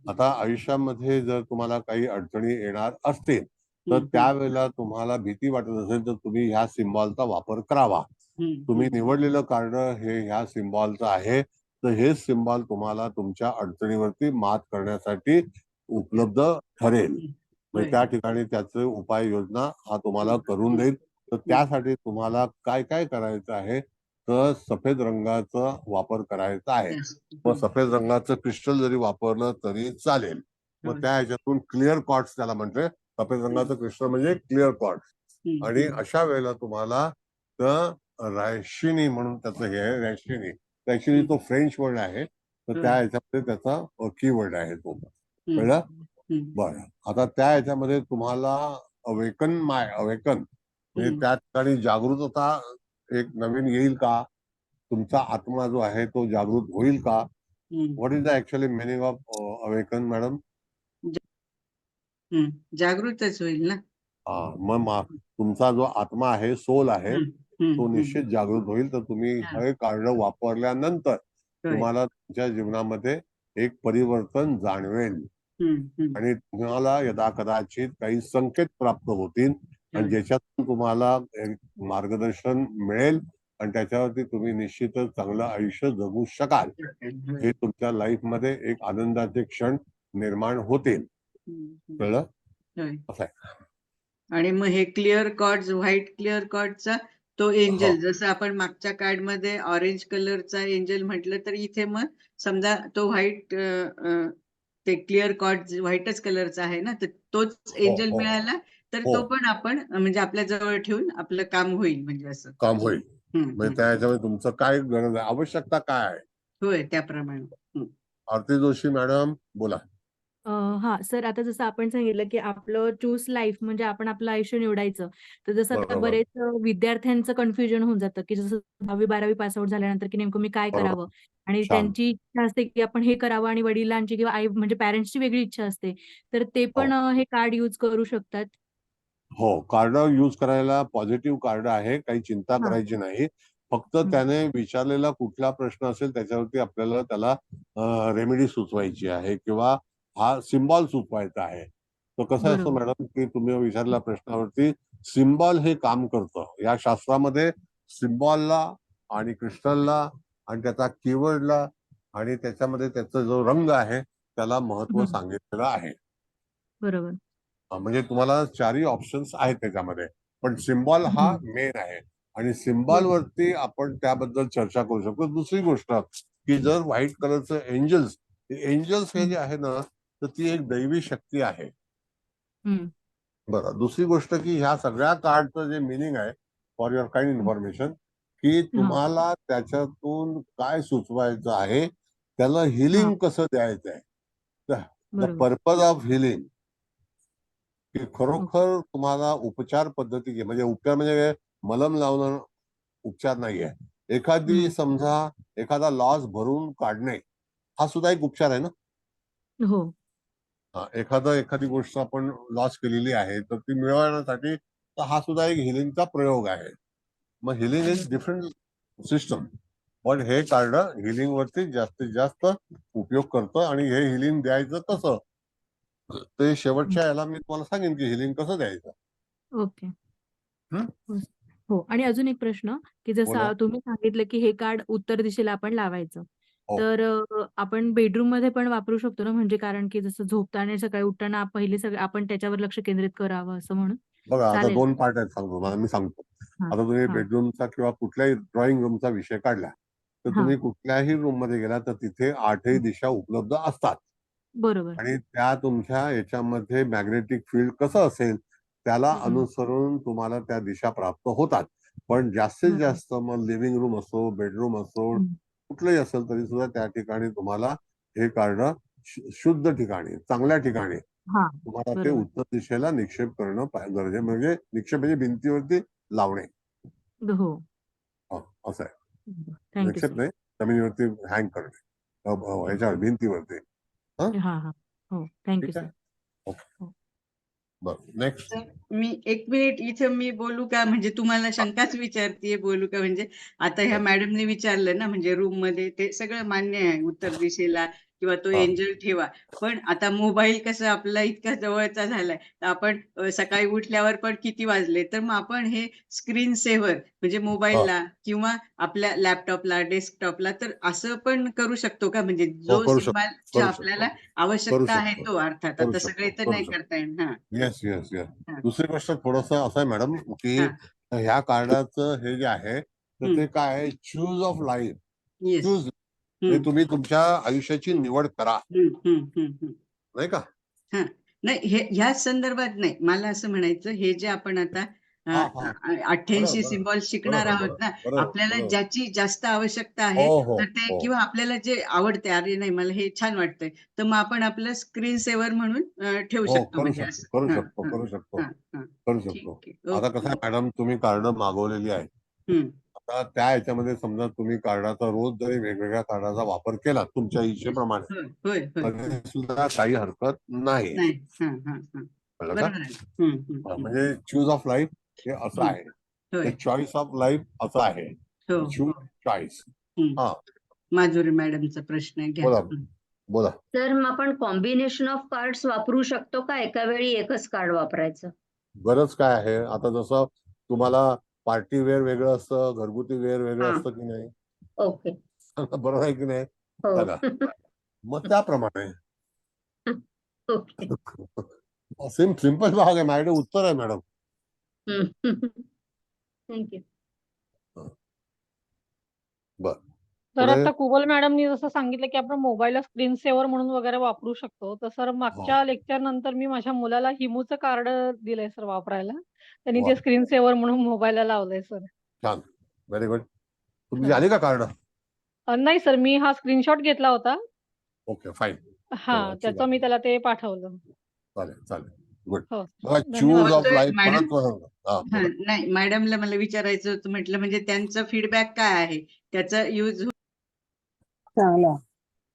आता आयुष्यामध्ये जर तुम्हाला काही अडचणी येणार असतील तर त्यावेळेला तुम्हाला भीती वाटत असेल तर तुम्ही ह्या सिम्बॉलचा वापर करावा. तुम्ही निवडलेलं कार्ड हे ह्या सिम्बॉलचं आहे, तर हे सिम्बॉल तुम्हाला तुमच्या अडचणीवरती मात करण्यासाठी उपलब्ध ठरेल. म्हणजे त्या ठिकाणी त्याचे उपाययोजना हा तुम्हाला करून देईल. तर त्यासाठी तुम्हाला काय काय करायचं आहे, तर सफेद रंगाचा वापर करायचा आहे. मग सफेद रंगाचं क्रिस्टल जरी वापरलं तरी चालेल. मग त्या ह्याच्यातून क्लिअर कॉर्ड्स त्याला म्हणते. सफेद रंगाचं क्रिस्टल म्हणजे क्लिअर कॉर्ड्स. आणि अशा वेळेला तुम्हाला तर रॅशिनी म्हणून त्याचं हे आहे, रॅशिनी तो फ्रेंच वर्ड आहे, तर त्या ह्याच्यामध्ये त्याचा कीवर्ड आहे तो. कळलं? बरं, आता त्या ह्याच्यामध्ये तुम्हाला अवेकन म्हणजे त्या ठिकाणी जागृतता एक नवीन येईल का? तुमचा आत्मा जो आहे तो जागृत होईल का? What is the actually meaning of awaken madam? जागृतच होईल ना. मग तुमचा जो आत्मा आहे, सोल आहे, तो निश्चित जागृत होईल. तर तुम्ही हे कार्ड वापरल्यानंतर तुम्हाला तुमच्या जीवनामध्ये एक परिवर्तन जाणवेल आणि तुम्हाला यदा कदाचित काही संकेत प्राप्त होतील आणि ज्याच्यातून तुम्हाला मार्गदर्शन मिळेल आणि त्याच्यावरती तुम्ही निश्चितच चांगलं आयुष्य जगू शकाल. हे तुमच्या लाईफ मध्ये एक आनंदाचे क्षण निर्माण होतील. कळलं? असं आहे. आणि मग हे क्लिअर कॉर्ड्स, व्हाईट क्लिअर कॉर्डचा तो एंजल, जसं आपण मागच्या कार्ड मध्ये ऑरेंज कलरचा एंजल म्हटलं, तर इथे मग समजा तो व्हाईट ते क्लिअर कॉर्ड व्हाईटच कलरचा आहे ना, तर तोच एंजल मिळाला तर तो पण आपण म्हणजे आपल्या जवळ ठेवून आपलं काम होईल, म्हणजे असं काम होईल. म्हणजे त्या ह्याच्यामध्ये तुमचं काय गरज आहे, आवश्यकता काय आहे? होय, त्याप्रमाणे. आरती जोशी मॅडम बोला. हा सर, आता जसं आपण सांगितलं की आपलं चूज लाईफ म्हणजे आपण आपलं आयुष्य निवडायचं. तर जसं आता बरोबर. बरेच विद्यार्थ्यांचं कन्फ्युजन होऊन जातं की जसं 10वी-12वी पास आउट झाल्यानंतर की नेमकं मी काय बरोबर. करावं, आणि छान. त्यांची इच्छा असते की आपण हे करावं आणि वडिलांची किंवा आई म्हणजे पॅरेंट्सची वेगळी इच्छा असते. तर ते पण हे कार्ड यूज करू शकतात. हो, कार्ड यूज करायला पॉझिटिव्ह कार्ड आहे, काही चिंता करायची नाही. फक्त त्याने विचारलेला कुठला प्रश्न असेल त्याच्यावरती आपल्याला त्याला रेमेडी सुचवायची आहे किंवा हा सिम्बॉल सुचवायचा आहे. तर कसं असतं मॅडम की तुम्ही विचारलेल्या प्रश्नावरती सिम्बॉल हे काम करतं. या शास्त्रामध्ये सिम्बॉलला आणि क्रिस्टलला आणि त्याचा कीवर्डला आणि त्याच्यामध्ये त्याचा जो रंग आहे त्याला महत्व सांगितलेलं आहे. बरोबर. म्हणजे तुम्हाला चारही ऑप्शन्स आहेत त्याच्यामध्ये, पण सिम्बॉल हा मेन आहे आणि सिम्बॉल वरती आपण त्याबद्दल चर्चा करू शकतो. दुसरी गोष्ट की जर व्हाईट कलरचं एंजल्स हे जे आहे ना, तर ती एक दैवी शक्ती आहे. बरं, दुसरी गोष्ट की ह्या सगळ्या कार्डचं जे मिनिंग आहे, फॉर युअर काइंड इन्फॉर्मेशन, की तुम्हाला त्याच्यातून काय सुचवायचं आहे, त्याला हिलिंग कसं द्यायचं आहे. द बरोबर. पर्पज ऑफ हिलिंग, की खरोखर तुम्हाला उपचार पद्धती म्हणजे उपचार म्हणजे मलम लावणं उपचार नाहीये. एखादी समजा एखादा लॉस भरून काढणे हा सुद्धा एक उपचार आहे ना. हो. एखादी गोष्ट आपण लॉस केलेली आहे तर ती मिळवण्यासाठी तर हा सुद्धा एक हिलिंगचा प्रयोग आहे. मग हिलिंग इज डिफरंट सिस्टम, पण हे कार्ड हिलिंग वरती जास्तीत जास्त उपयोग करतं. आणि हे हिलिंग द्यायचं कसं ते शेवटच्या याला मी तुम्हाला सांगेन की हिलिंग कसं द्यायचं. ओके. हो. आणि अजून एक प्रश्न, की बोला. जसं तुम्ही सांगितलं की हे कार्ड उत्तर दिशेला आपण लावायचं. हो. तर आपण बेडरूम मध्ये पण वापरू शकतो ना, म्हणजे कारण की जसं झोपताना सकाळी उठताना पहिले सगळं आपण त्याच्यावर लक्ष केंद्रित करावं असं म्हणून. बघा, आता चालेल? 2 पार्ट आहेत सांगतो मी सांगतो. हां, आता तुम्ही हां, बेडरूमचा किंवा कुठल्याही ड्रॉइंग रूमचा विषय काढला तर हां. तुम्ही कुठल्याही रूम मध्ये गेला तर तिथे 8ही दिशा उपलब्ध असतात. बरोबर. आणि त्या तुमच्या याच्यामध्ये मॅग्नेटिक फील्ड कसं असेल त्याला अनुसरून तुम्हाला त्या दिशा प्राप्त होतात. पण जास्तीत बरोबर. जास्त मग लिव्हिंग रूम असो, बेडरूम असो, कुठलंही असेल तरी सुद्धा त्या ठिकाणी तुम्हाला हे कार्ड शुद्ध ठिकाणी, चांगल्या ठिकाणी हां, तुम्हाला ते बरोबर. उत्तर दिशेला निक्षेप करणं गरजे, म्हणजे निक्षेप म्हणजे भिंतीवरती लावणे. हो. असं आहे. Thank you Nikshep sir. नाही, जमिनीवरती हँग करणे, ह्याच्यावर भिंतीवरती. हां, हां. हो. थँक यू ठीक आहे. सर. ओके. बरं, नेक्स्ट. मी 1 मिनिट इथे मी बोलू का? म्हणजे तुम्हाला शंकाच विचारतीये, बोलू का? म्हणजे आता ह्या मॅडमने विचारलं ना, म्हणजे रूम मध्ये ते सगळं मान्य आहे, उत्तर दिशेला किंवा तो एंजल ठेवा. पण आता मोबाईल कसं आपला इतका जवळचा झालाय, तर आपण सकाळी उठल्यावर पण किती वाजले, तर मग आपण हे स्क्रीन सेव्हर म्हणजे मोबाईलला किंवा आपल्या लॅपटॉपला, डेस्कटॉपला तर असं पण करू शकतो का? म्हणजे हो, जो करू सिग्नलची करू आपल्याला शकतो आवश्यकता आहे तो, अर्थात करू आता सगळे तर करू नाही शकतो. करता येणार. Yes yes yes. हां. दुसरी गोष्ट थोडस असं आहे मॅडम की हां. ह्या कार्डाचं हे जे आहे तर ते काय आहे, choose of life. Yes. Choose म्हणजे तुम्ही तुमच्या आयुष्याची निवड करा, नाही का? हां. नाही, हे ह्याच संदर्भात नाही. मला असं म्हणायचं, हे जे आपण आता हा हा 88 बरोबर सिम्बॉल शिकणार बरोबर आहोत ना, बरोबर आपल्याला बरोबर. ज्याची जास्त आवश्यकता हो आहे, हो तर ते हो किंवा आपल्याला जे आवडते, अरे नाही मला हे छान वाटतंय, तर मग आपण आपलं स्क्रीन सेव्हर म्हणून ठेवू हो, शकतो म्हणजे असं. करू हां, शकतो हां, करू शकतो हां, हां. करू ठीक शकतो. आहे. आता कसं ओके. आहे मॅडम, तुम्ही कार्ड मागवलेली आहे. हं. आता त्या ह्याच्यामध्ये समजा तुम्ही कार्डाचा रोज जरी वेगवेगळ्या कार्डाचा वापर केला तुमच्या इच्छेप्रमाणे होय, होय, होय. तरी सुद्धा काही हरकत नाही. नाही. हां, हां, हां. कळलं का? बरोबर आहे. हं, हं, हं. म्हणजे चूज ऑफ लाईफ हे असं हं. आहे, होय. चॉईस ऑफ लाईफ असं आहे. हो, चूज हो. चॉईस. हं. हा, माधुरी मॅडमचा प्रश्न आहे, घ्या. बोला हं. बोला. तर मग आपण कॉम्बिनेशन ऑफ कार्ड्स वापरू शकतो का एका वेळी एकच कार्ड वापरायचं? गरज काय आहे, आता जसं तुम्हाला पार्टी वेअर वेगळं असतं, घरगुती वेअर वेगळं हां. असतं की नाही, ओके. बरोबर आहे की नाही हो. बघा. मग त्याप्रमाणे ओके. सिंपल भाग आहे, माझ्याकडे उत्तर आहे मॅडम. थँक्यू. बर, तर पुढे. आता कुबल मॅडमनी जसं सांगितलं की आपण मोबाईलला स्क्रीन सेव्हर म्हणून वगैरे वापरू शकतो. तर सर मागच्या लेक्चर नंतर मी माझ्या मुलाला हिमूचं कार्ड दिलंय सर वापरायला. त्यांनी वा, ते स्क्रीन सेव्हर म्हणून मोबाईलला लावलंय सर. छान, व्हेरी गुड. तुमची आली का कार्ड? नाही सर, मी हा स्क्रीनशॉट घेतला होता. Okay, fine. हां, त्याचं मी त्याला ते पाठवलं. चालेल चालेल, गुड. हो. बघा, धन्यवाद चूज ऑफ सर. होतोय लाईफ मॅडम. परत. हा, हां, बोला. नाही मॅडमला मला विचारायचं होतं, म्हटलं म्हणजे त्यांचा फीडबॅक काय आहे? त्याचा यूज चांगला.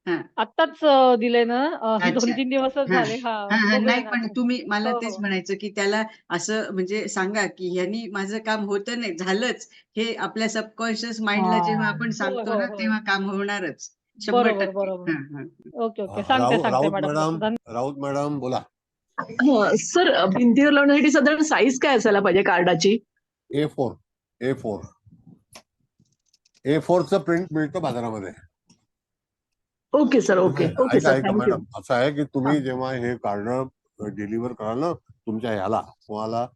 हां. आत्ताच दिलंय ना, अच्छा. 2-3 दिवसच हां. झाले. हां, हां, हां. बघूया नाही ना पण आता. तुम्ही मला हो, तेच हो. म्हणायचं, की त्याला असं म्हणजे सांगा, की ह्यानी माझं काम होतं नाही, झालंच. हे आपल्या सबकॉन्शियस माइंडला जेव्हा आपण हो, सांगतो हो, ना, हो. तेव्हा काम होणारच. बरोबर, 100%. बरोबर. हां, हां. Okay, okay. सांगते राऊत मॅडम मॅडम, तसं. राऊत मॅडम बोला. सर, भिंतीवर लावण्यासाठी साधारण साईज काय असायला पाहिजे कार्डाची? A4 A4चं प्रिंट मिळतं बाजारामध्ये. ओके सर, ओके ओके ऐका सर, ऐका थँक्यू. मॅडम, असं आहे की तुम्ही जेव्हा हे कार्ड डिलिव्हर कराल ना तुमच्या ह्याला, तुम्हाला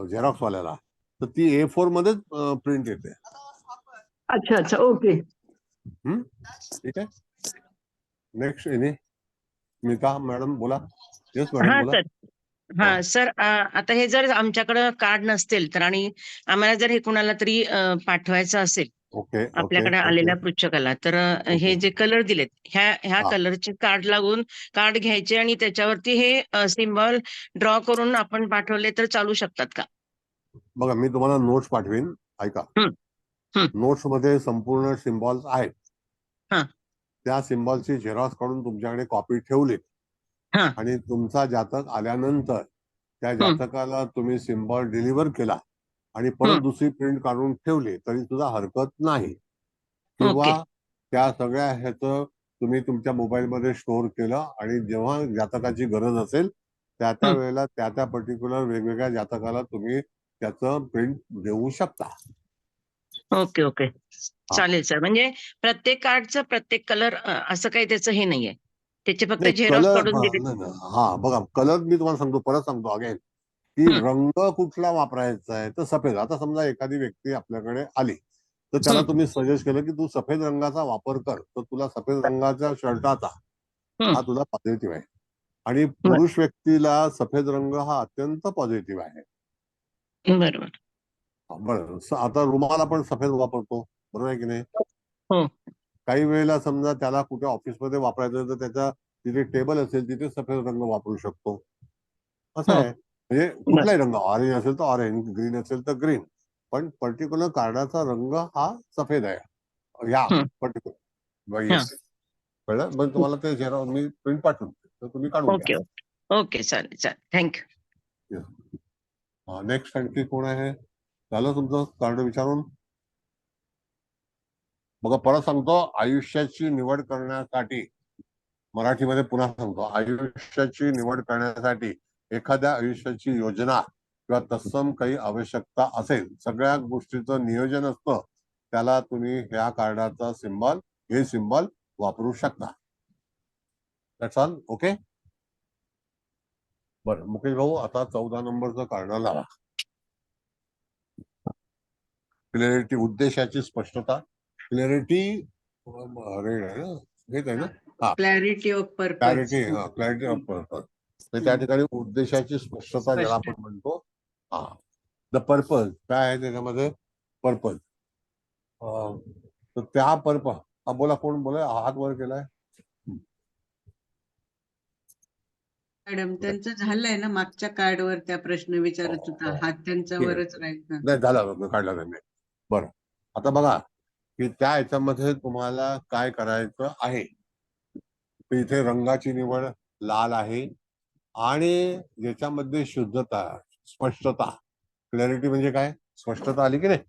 झेरॉक्स वाल्याला, तर ती A4 मध्येच प्रिंट येते. अच्छा अच्छा, ओके. ठीक आहे. नेक्स्ट स्मिता मॅडम बोला. येस मॅडम हा बोला. सर, हा सर, आता हे जर आमच्याकडे कार्ड नसतील तर आणि आम्हाला जर हे कुणाला तरी पाठवायचं असेल ओके ओके आपल्याकडे ओके आलेल्या पृच्छकाला, तर ओके हे जे कलर दिलेत ह्या हा कलरचे कार्ड लागून कार्ड घ्यायचे आणि त्याच्यावरती हे सिम्बॉल ड्रॉ करून आपण पाठवले तर चालू शकतात का? बघा, मी तुम्हाला नोट्स पाठवीन, ऐका. हं, हं. नोट्स मध्ये संपूर्ण सिम्बॉल्स आहेत. हा. त्या सिम्बॉलची झेरॉक्स काढून तुमच्याकडे कॉपी ठेवली हा. आणि तुमचा जातक आल्यानंतर त्या जातकाला तुम्ही सिम्बॉल डिलिव्हर केला आणि परत दुसरी प्रिंट काढून ठेवली तरी सुद्धा हरकत नाही. ओके. किंवा त्या सगळ्या ह्याचं तुम्ही तुमच्या मोबाईलमध्ये स्टोअर केलं आणि जेव्हा जातकाची गरज असेल त्या वेळेला त्या पर्टिक्युलर वेगवेगळ्या जातकाला तुम्ही त्याचं प्रिंट देऊ शकता. ओके ओके, चालेल सर. म्हणजे प्रत्येक कार्डचं प्रत्येक कलर असं काही त्याचं हे नाहीये, त्याचे फक्त नाही, झेरॉक्स कलर काढून दिले. हा बघा, कलर मी तुम्हाला सांगतो, परत सांगतो अगेन, की रंग कुठला वापरायचा आहे तर सफेद. आता समजा एखादी व्यक्ती आपल्याकडे आली तर त्याला तुम्ही सजेस्ट केलं की तू सफेद रंगाचा वापर कर, तर तुला सफेद रंगाच्या शर्टाचा हा तुला पॉझिटिव्ह आहे. आणि पुरुष व्यक्तीला सफेद रंग हा अत्यंत पॉझिटिव्ह आहे. बरोबर. बरं, आता रुमाल आपण सफेद वापरतो, बरोबर आहे की नाही? हो. काही वेळेला समजा त्याला कुठे ऑफिसमध्ये वापरायचं तर त्याच्या तिथे टेबल असेल तिथे सफेद रंग वापरू शकतो. असं आहे. म्हणजे कुठलाही रंग, ऑरेंज असेल तर ऑरेंज, ग्रीन असेल तर ग्रीन, पण पर्टिक्युलर कार्डाचा रंग हा सफेद आहे या पर्टिक्युलर. येस, कळलं? मग तुम्हाला ते झेरॉक्स मी प्रिंट पाठवून तर तुम्ही काढून ओके घ्या. ओके ओके, चालेल चालेल, थँक्यू. नेक्स्ट आणखी कोण आहे? झालं तुमचं कार्ड विचारून? बघा, परत सांगतो, आयुष्याची निवड करण्यासाठी, मराठीमध्ये पुन्हा सांगतो, आयुष्याची निवड करण्यासाठी एखाद्या आयुष्याची योजना किंवा तत्सम काही आवश्यकता असेल, सगळ्या गोष्टीचं नियोजन असतं, त्याला तुम्ही ह्या कार्डाचा सिम्बॉल, हे सिम्बॉल वापरू शकता. That's all. ओके. बरं मुकेश भाऊ, आता 14 नंबरचं कार्ड लावा. क्लॅरिटी, उद्देशाची स्पष्टता. क्लॅरिटी रेड आहे ना, हेच आहे ना? हा, क्लॅरिटी ऑफ पर्पज. क्लॅरिटी, हा, क्लॅरिटी ऑफ पर्पज. त्या ठिकाणी उद्देशाची स्पष्टता ज्याला आपण म्हणतो. हा, द पर्पज काय आहे त्याच्यामध्ये? पर्पज. तर त्या पर्पज, हा बोला, कोण बोला, हात वर केलाय? मॅडम, त्यांचं झालंय ना, मागच्या कार्डवर त्या प्रश्न विचारत होता, हात त्यांच्यावरच राहील ना. नाही, झाला, काढला नाही. बरं, आता बघा की त्या ह्याच्यामध्ये तुम्हाला काय करायचं आहे. इथे रंगाची निवड लाल आहे आणि ज्याच्यामध्ये शुद्धता, स्पष्टता, क्लॅरिटी म्हणजे काय? स्पष्टता आली की नाही?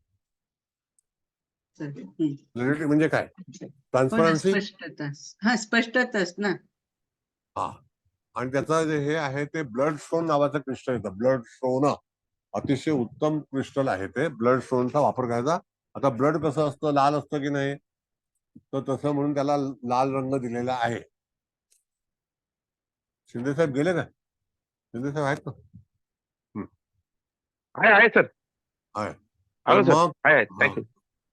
क्लॅरिटी म्हणजे काय? ट्रान्सपरन्सी. स्पष्टता, हा, स्पष्टताच ना. हा, आणि त्याचं जे हे आहे ते ब्लड स्टोन नावाचं क्रिस्टल येतं. ब्लड स्टोन अतिशय उत्तम क्रिस्टल आहे ते. ब्लड स्टोनचा वापर करायचा. आता ब्लड कसं असतं, लाल असतं की नाही, तर तसं म्हणून त्याला लाल रंग दिलेला आहे. शिंदे साहेब गेले का? शिंदे साहेब आहेत का? आहे सर. आहे. मग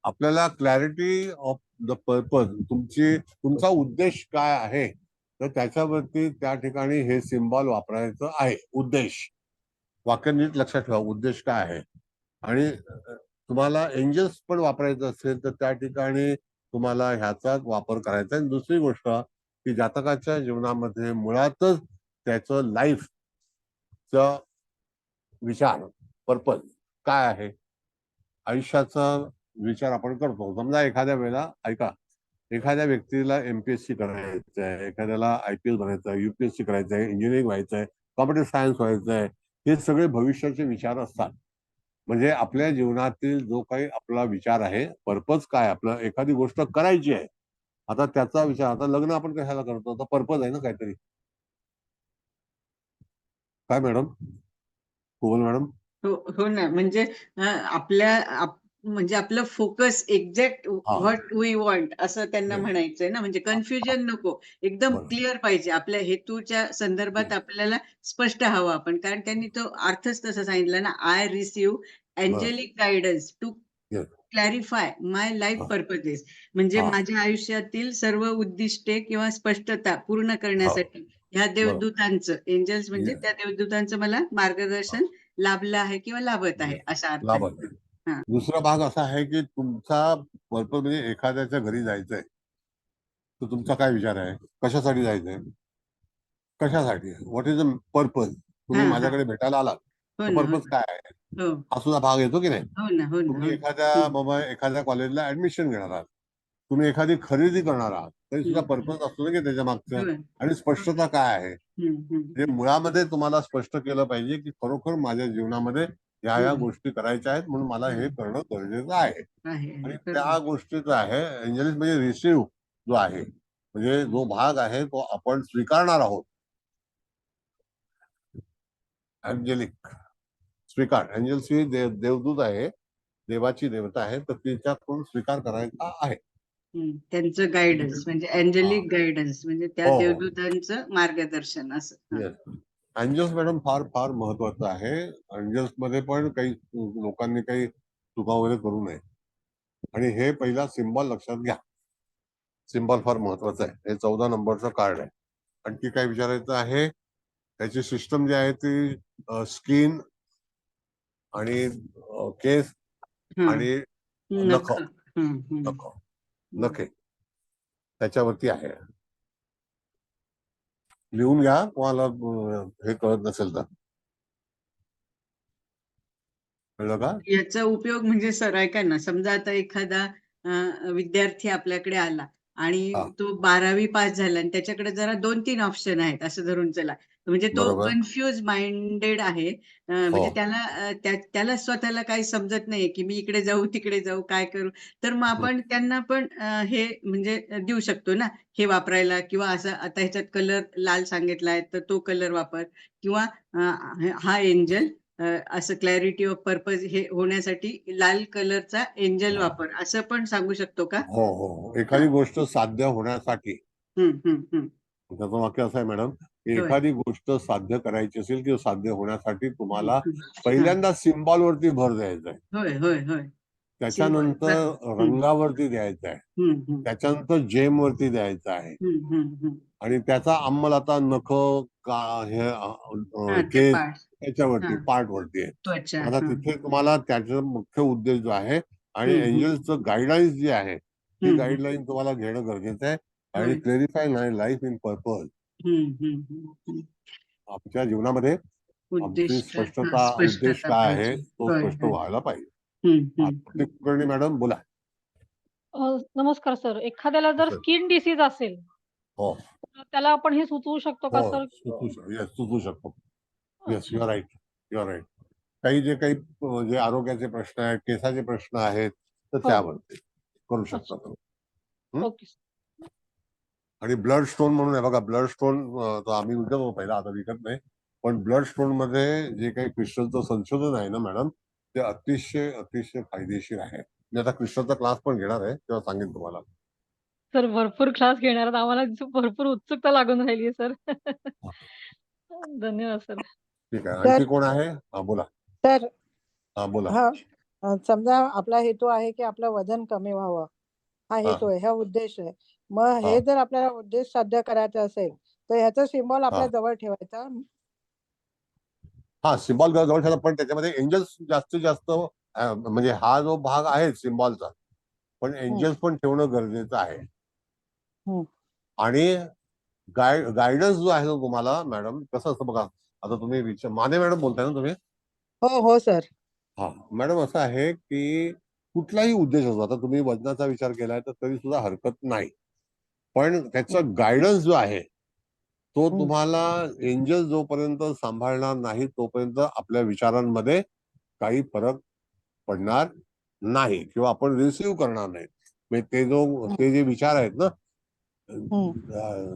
आपल्याला क्लॅरिटी ऑफ द पर्पज, तुमचा उद्देश काय आहे, तर त्याच्यावरती त्या ठिकाणी हे सिम्बॉल वापरायचं आहे. उद्देश, वाक्य नीट लक्षात ठेवा, उद्देश काय आहे. आणि तुम्हाला एंजल्स पण वापरायचं असेल तर त्या ठिकाणी तुम्हाला ह्याचा वापर करायचा. आणि दुसरी गोष्ट की जातकाच्या जीवनामध्ये मुळातच त्याचं लाईफचा विचार, पर्पज काय आहे, आयुष्याचा विचार आपण करतो. समजा एखाद्या वेळेला, ऐका, एखाद्या व्यक्तीला MPSC करायचं आहे, एखाद्याला IPS बनायचं आहे, UPSC करायचं आहे, इंजिनिअरिंग व्हायचं आहे, कॉम्प्युटर सायन्स व्हायचं आहे, हे सगळे भविष्याचे विचार असतात. म्हणजे आपल्या जीवनातील जो काही आपला विचार आहे, पर्पज काय, आपलं एखादी गोष्ट करायची आहे, आता त्याचा विचार. आता लग्न आपण कशाला करतो, आता पर्पज आहे ना काहीतरी. काय मॅडम, कोमल मॅडम? हो ना, म्हणजे म्हणजे आपलं focus exact what we want असं त्यांना म्हणायचंय ना. म्हणजे कन्फ्युजन नको, एकदम क्लिअर पाहिजे. आपल्या हेतूच्या संदर्भात आपल्याला स्पष्ट हवं आपण, कारण त्यांनी तो अर्थच तसा सांगितला ना. I receive angelic guidance to clarify my life purposes. म्हणजे माझ्या आयुष्यातील सर्व उद्दिष्टे किंवा स्पष्टता पूर्ण करण्यासाठी ह्या देवदूतांचं, एंजल्स म्हणजे Yes. त्या देवदूतांचं मला मार्गदर्शन लाभलं आहे किंवा लाभत आहे असा अर्थ आहे. लाभत. हा. दुसरा भाग असा आहे की तुमचा पर्पज म्हणजे एखाद्याच्या घरी जायचंय, तर तुमचा काय विचार आहे, कशासाठी जायचंय, कशासाठी, व्हॉट इज द पर्पज. तुम्ही हा, हा. माझ्याकडे भेटायला आलात, हो तर ना, हो पर्पज ना. काय आहे, हो हा सुद्धा भाग येतो की नाही. हो ना, हो ना, तुम्ही हो ना. एखाद्या बाबा एखाद्या कॉलेजला ऍडमिशन घेणार आहात, तुम्ही एखादी खरेदी करणार आहात, तरी सुद्धा पर्पज असतो ना की त्याच्या मागचं, होय. आणि स्पष्टता काय आहे. हम्म. म्हणजे मुळामध्ये तुम्हाला स्पष्ट केलं पाहिजे की खरोखर माझ्या जीवनामध्ये या गोष्टी करायच्या आहेत, म्हणून मला हे करणं गरजेचं आहे. आहे आणि बरोबर. त्या गोष्टीचा आहे एंजलिस म्हणजे रिसिव्ह जो आहे, म्हणजे जो भाग आहे तो आपण स्वीकारणार आहोत. एंजेलिक स्वीकार, एंजल्स ही देवदूत आहे, देवाची देवता आहे, तर तिच्याकडून स्वीकार करायचा आहे. त्यांचं गायडन्स म्हणजे एंजलिक गायडन्स म्हणजे त्या हो, हो. देवदूतांचं मार्गदर्शन असं. हा. Yes. एंजल्स मॅडम फार फार महत्वाचं आहे. एंजल्स मध्ये पण काही लोकांनी काही चुका वगैरे करू नये, आणि हे पहिला सिम्बॉल लक्षात घ्या. सिम्बॉल फार महत्वाचं आहे. हे 14 नंबरचं कार्ड आहे. आणखी काय विचारायचं आहे, त्याची सिस्टम जी आहे ती स्किन आणि केस आणि नख नख नखे त्याच्यावरती आहे. लिहून घ्या, तुम्हाला हे कळत नसेल तर. कळलं का? याचा उपयोग म्हणजे सर ऐका ना, समजा आता एखादा विद्यार्थी आपल्याकडे आला आणि हा. तो 12वी पास झाला आणि त्याच्याकडे जरा 2-3 ऑप्शन आहेत असं धरून चला, म्हणजे तो बरोबर. कन्फ्युज माइंडेड आहे. म्हणजे हो. त्याला स्वतःला काही समजत नाही की मी इकडे जाऊ तिकडे जाऊ काय करू. तर मग आपण त्यांना पण हे म्हणजे देऊ शकतो ना हे वापरायला, किंवा असं आता ह्याच्यात कलर लाल सांगितलाय तर तो कलर वापर, किंवा हा एंजल असं क्लॅरिटी ऑफ पर्पज हे होण्यासाठी लाल कलरचा एंजल वापर असं पण सांगू शकतो का? हो हो, एखादी गोष्ट साध्य होण्यासाठी. त्याचं वाक्य असं आहे मॅडम, की होय. एखादी गोष्ट साध्य करायची असेल किंवा साध्य होण्यासाठी तुम्हाला पहिल्यांदा सिम्बॉल वरती भर द्यायचा आहे, होय होय होय. त्याच्यानंतर रंगावरती द्यायचा आहे, त्याच्यानंतर जेम वरती द्यायचा आहे, आणि त्याचा अंमल आता नख केस त्याच्यावरती पार्ट वरती आहे. आता तिथे तुम्हाला त्याचा मुख्य उद्देश जो आहे आणि एंजल्सचं गाईडलाईन्स जी आहे ती गाईडलाईन तुम्हाला घेणं गरजेचं आहे. आणि क्लेरिफाय लाईफ इन पर्पज, आमच्या जीवनामध्ये आमची स्पष्टता, उद्देश काय आहे तो स्पष्ट व्हायला पाहिजे. कुलकर्णी मॅडम बोला. नमस्कार सर. एखाद्याला जर स्किन डिसीज असेल, हो तर त्याला आपण हे सुचवू शकतो का हो, सर? सुचू शकतो. Yes, your right, your right. काही जे काही जे आरोग्याचे प्रश्न आहेत, केसाचे प्रश्न आहेत, तर त्यावरती करू शकता तुम्ही. ओके. आणि ब्लड स्टोन म्हणून आहे बघा, ब्लड स्टोन आम्ही विकत होतो पहिला, आता विकत नाही, पण ब्लड स्टोन मध्ये जे काही क्रिस्टलचं संशोधन आहे ना मॅडम, ते अतिशय अतिशय फायदेशीर आहे. मी आता क्रिस्टलचा क्लास पण घेणार आहे, तेव्हा सांगेन तुम्हाला. सर भरपूर क्लास घेणार आहेत. आम्हाला भरपूर उत्सुकता लागून राहिली सर. धन्यवाद सर. ठीक आहे. आणखी कोण आहे? हा बोला. तर हा बोला. हा, समजा आपला हेतू आहे की आपलं वजन कमी व्हावं, हा हेतू आहे, हा उद्देश आहे. मग हे जर आपल्याला उद्देश साध्य करायचा असेल तर ह्याचा सिम्बॉल आपल्या जवळ ठेवायचा. हा, सिम्बॉल जवळ ठेवला, पण त्याच्यामध्ये एंजल्स जास्तीत जास्त म्हणजे हा जो भाग आहे सिम्बॉलचा, पण एंजल्स पण ठेवणं गरजेचं आहे. आणि गायडन्स जो आहे तुम्हाला मॅडम, कसं असतं बघा, आता तुम्ही माने मॅडम बोलताय ना तुम्ही? हो हो सर. हा मॅडम, असं आहे की कुठलाही उद्देश असतो, आता तुम्ही वजनाचा विचार केलाय तर तरी सुद्धा हरकत नाही, पण त्याचा गायडन्स जो आहे तो तुम्हाला एंजल जोपर्यंत सांभाळणार नाही तोपर्यंत आपल्या विचारांमध्ये काही फरक पडणार नाही, किंवा आपण रिसिव्ह करणार नाही. म्हणजे ते जे विचार आहेत ना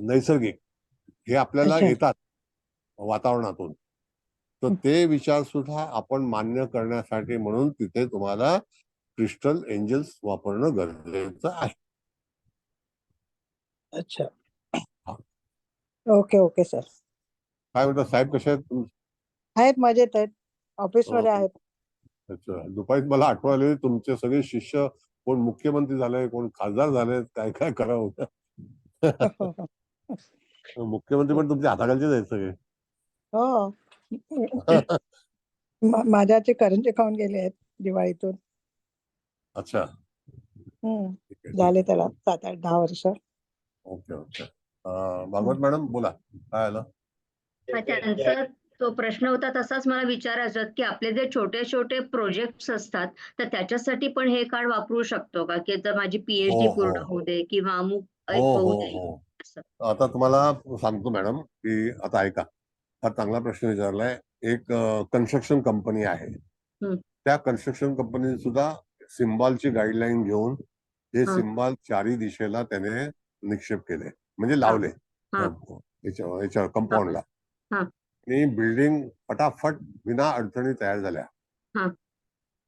नैसर्गिक, हे आपल्याला येतात वातावरणातून, तर ते विचार सुद्धा आपण मान्य करण्यासाठी म्हणून तिथे तुम्हाला क्रिस्टल एंजल्स वापरणं गरजेचं आहे. अच्छा, ओके ओके सर. काय म्हणतात साहेब, कसे आहेत? आहेत, मजेत आहेत, ऑफिस मध्ये आहेत. अच्छा, दुपारी मला आठवण आली तुमचे सगळे शिष्य कोण मुख्यमंत्री झाले, कोण खासदार झाले, काय काय करावं. मुख्यमंत्री पण तुमच्या हाताखालचेच आहेत सगळे. हो. माझ्याचे करंजे खाऊन गेले आहेत दिवाळीतून. अच्छा, ठीक आहे, ठीक झाले आहे. त्याला 7-8-10 वर्ष. Okay okay. भागवत मॅडम बोला, काय आलं? त्यांचा तो प्रश्न होता तसाच मला विचारायचा होता, की आपले जे छोटे छोटे प्रोजेक्ट्स असतात तर त्याच्यासाठी पण हे कार्ड वापरू शकतो का, की जर माझी हो पीएचडी हो पूर्ण होऊ दे किंवा अमुक हो एक होऊ हो दे हो. असं. आता तुम्हाला सांगतो मॅडम, की आता ऐका, हा चांगला प्रश्न विचारलाय. एक कन्स्ट्रक्शन कंपनी आहे, हम्म. त्या कन्स्ट्रक्शन कंपनीने सुद्धा सिम्बॉलची गाईडलाईन घेऊन हे हा. सिम्बॉल चारी दिशेला त्याने निक्षेप केले, म्हणजे हा. लावले हा. याच्या कंपाऊंडला. हा. आणि बिल्डिंग फटाफट विना अडचणी तयार झाल्या. हा.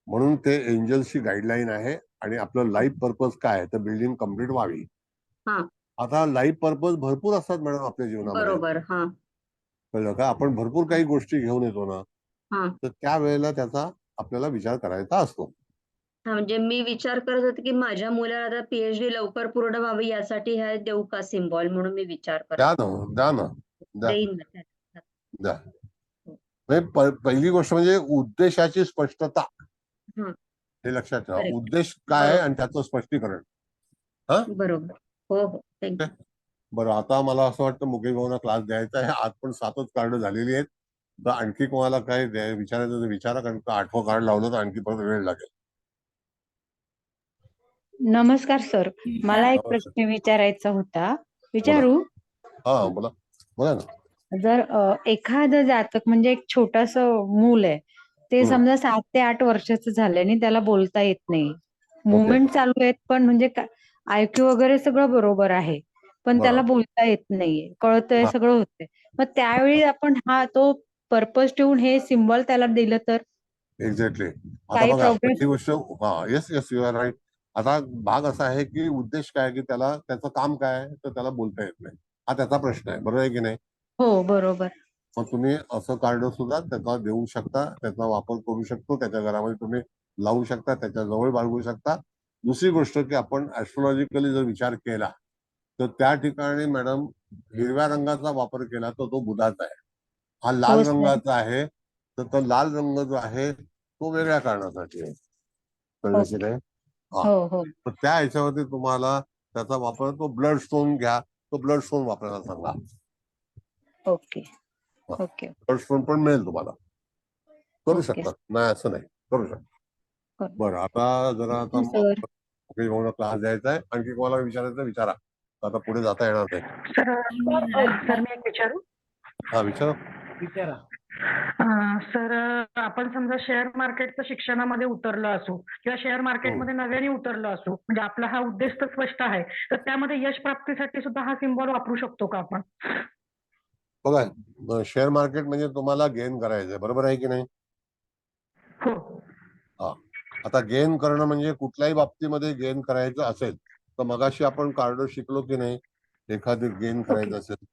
म्हणून ते एंजल्सची गाईडलाईन आहे. आणि आपलं लाईफ पर्पज काय आहे, तर बिल्डिंग कम्प्लीट व्हावी. हा. आता लाईफ पर्पज भरपूर असतात मॅडम आपल्या जीवनामध्ये, बरोबर. हा. कळलं का? आपण भरपूर काही गोष्टी घेऊन येतो ना, हा. तर त्यावेळेला त्याचा आपल्याला विचार करायचा असतो. हा, म्हणजे मी विचार करत होते की माझ्या मुलाला आता पीएचडी लवकर पूर्ण व्हावी यासाठी हे देऊ का सिम्बॉल, म्हणून मी विचार करत द्या ना, द्या ना, द्या देईन ना. द्या. म्हणजे पहिली गोष्ट म्हणजे उद्देशाची स्पष्टता, हं. हे लक्षात ठेवा. Correct. उद्देश काय आहे बरोबर. आणि त्याचं स्पष्टीकरण. हा, बरोबर. हो हो, थँक्यू. बरं. आता मला असं वाटतं मुकेश भाऊंना क्लास द्यायचा आहे. आज पण 7च कार्ड झालेली आहेत. तर आणखी कोणाला काय विचारायचं तर विचारा, कारण का 8वं कार्ड लावलं तर आणखी परत वेळ लागेल. नमस्कार सर, मला एक नमस्कार. प्रश्न विचारायचा होता. बोला. विचारू? हा बोला, बोला ना. जर एखादं जातक म्हणजे एक छोटस मूल आहे, ते समजा 7 ते 8 वर्षाचं झालंय आणि त्याला बोलता येत नाही, मुवमेंट चालू आहेत, पण म्हणजे IQ वगैरे सगळं बरोबर आहे, पण त्याला बरोबर. बोलता येत नाहीये, कळतंय, हा, सगळं होतंय. मग त्यावेळी आपण तो पर्पज ठेवून हे सिम्बॉल त्याला दिलं तर एक्झॅक्टली. आता काही बघा, प्रोग्रेस? पहिली गोष्ट, हा, yes yes, you are right. आता भाग असा आहे की उद्देश काय, की त्याला त्याचं काम काय आहे, तर त्याला बोलता येत नाही, हा त्याचा प्रश्न आहे, बरोबर आहे की नाही? हो बरोबर. मग तुम्ही असं कार्ड सुद्धा त्याचा देऊ शकता, त्याचा वापर करू शकतो, त्याच्या घरामध्ये तुम्ही लावू शकता, त्याच्या जवळ बाळगू शकता. दुसरी गोष्ट की आपण ऍस्ट्रोलॉजिकली जर विचार केला तर त्या ठिकाणी मॅडम हिरव्या रंगाचा वापर केला तर तो बुधाचा आहे. हा लाल हो सर. रंगाचा आहे, तर तो लाल रंग जो आहे तो वेगळ्या कारणासाठी आहे, कळलं की ओके. नाही? हा, हो हो. तर त्या ह्याच्यावरती तुम्हाला त्याचा वापर, तो ब्लड स्टोन घ्या, तो ब्लड स्टोन वापरायला सांगा. ओके ओके ब्लड स्टोन पण मिळेल तुम्हाला, करू ओके शकता, नाही असं नाही, करू शकता. बरं, आता जरा आता सर. मुकेश भाऊंना क्लास द्यायचा आहे. आणखी कोणाला विचारायचं विचारा, आता पुढे जाता येणार नाही. सर मी एक विचारू? हा विचारा. विचारा. सर, आपण समजा शेअर मार्केटच्या शिक्षणामध्ये उतरलो असू किंवा शेअर मार्केटमध्ये नव्याने उतरलो असू, म्हणजे आपला हा उद्देश तर स्पष्ट आहे, तर त्यामध्ये यश प्राप्तीसाठी सुद्धा हा सिम्बॉल वापरू शकतो का आपण? बघा, शेअर मार्केट म्हणजे तुम्हाला गेन करायचंय, बरोबर आहे की नाही? हो. हा, आता गेन करणं म्हणजे कुठल्याही बाबतीमध्ये गेन करायचं असेल तर मगाशी आपण कार्ड शिकलो की नाही, एखादे गेन करायचं असेल,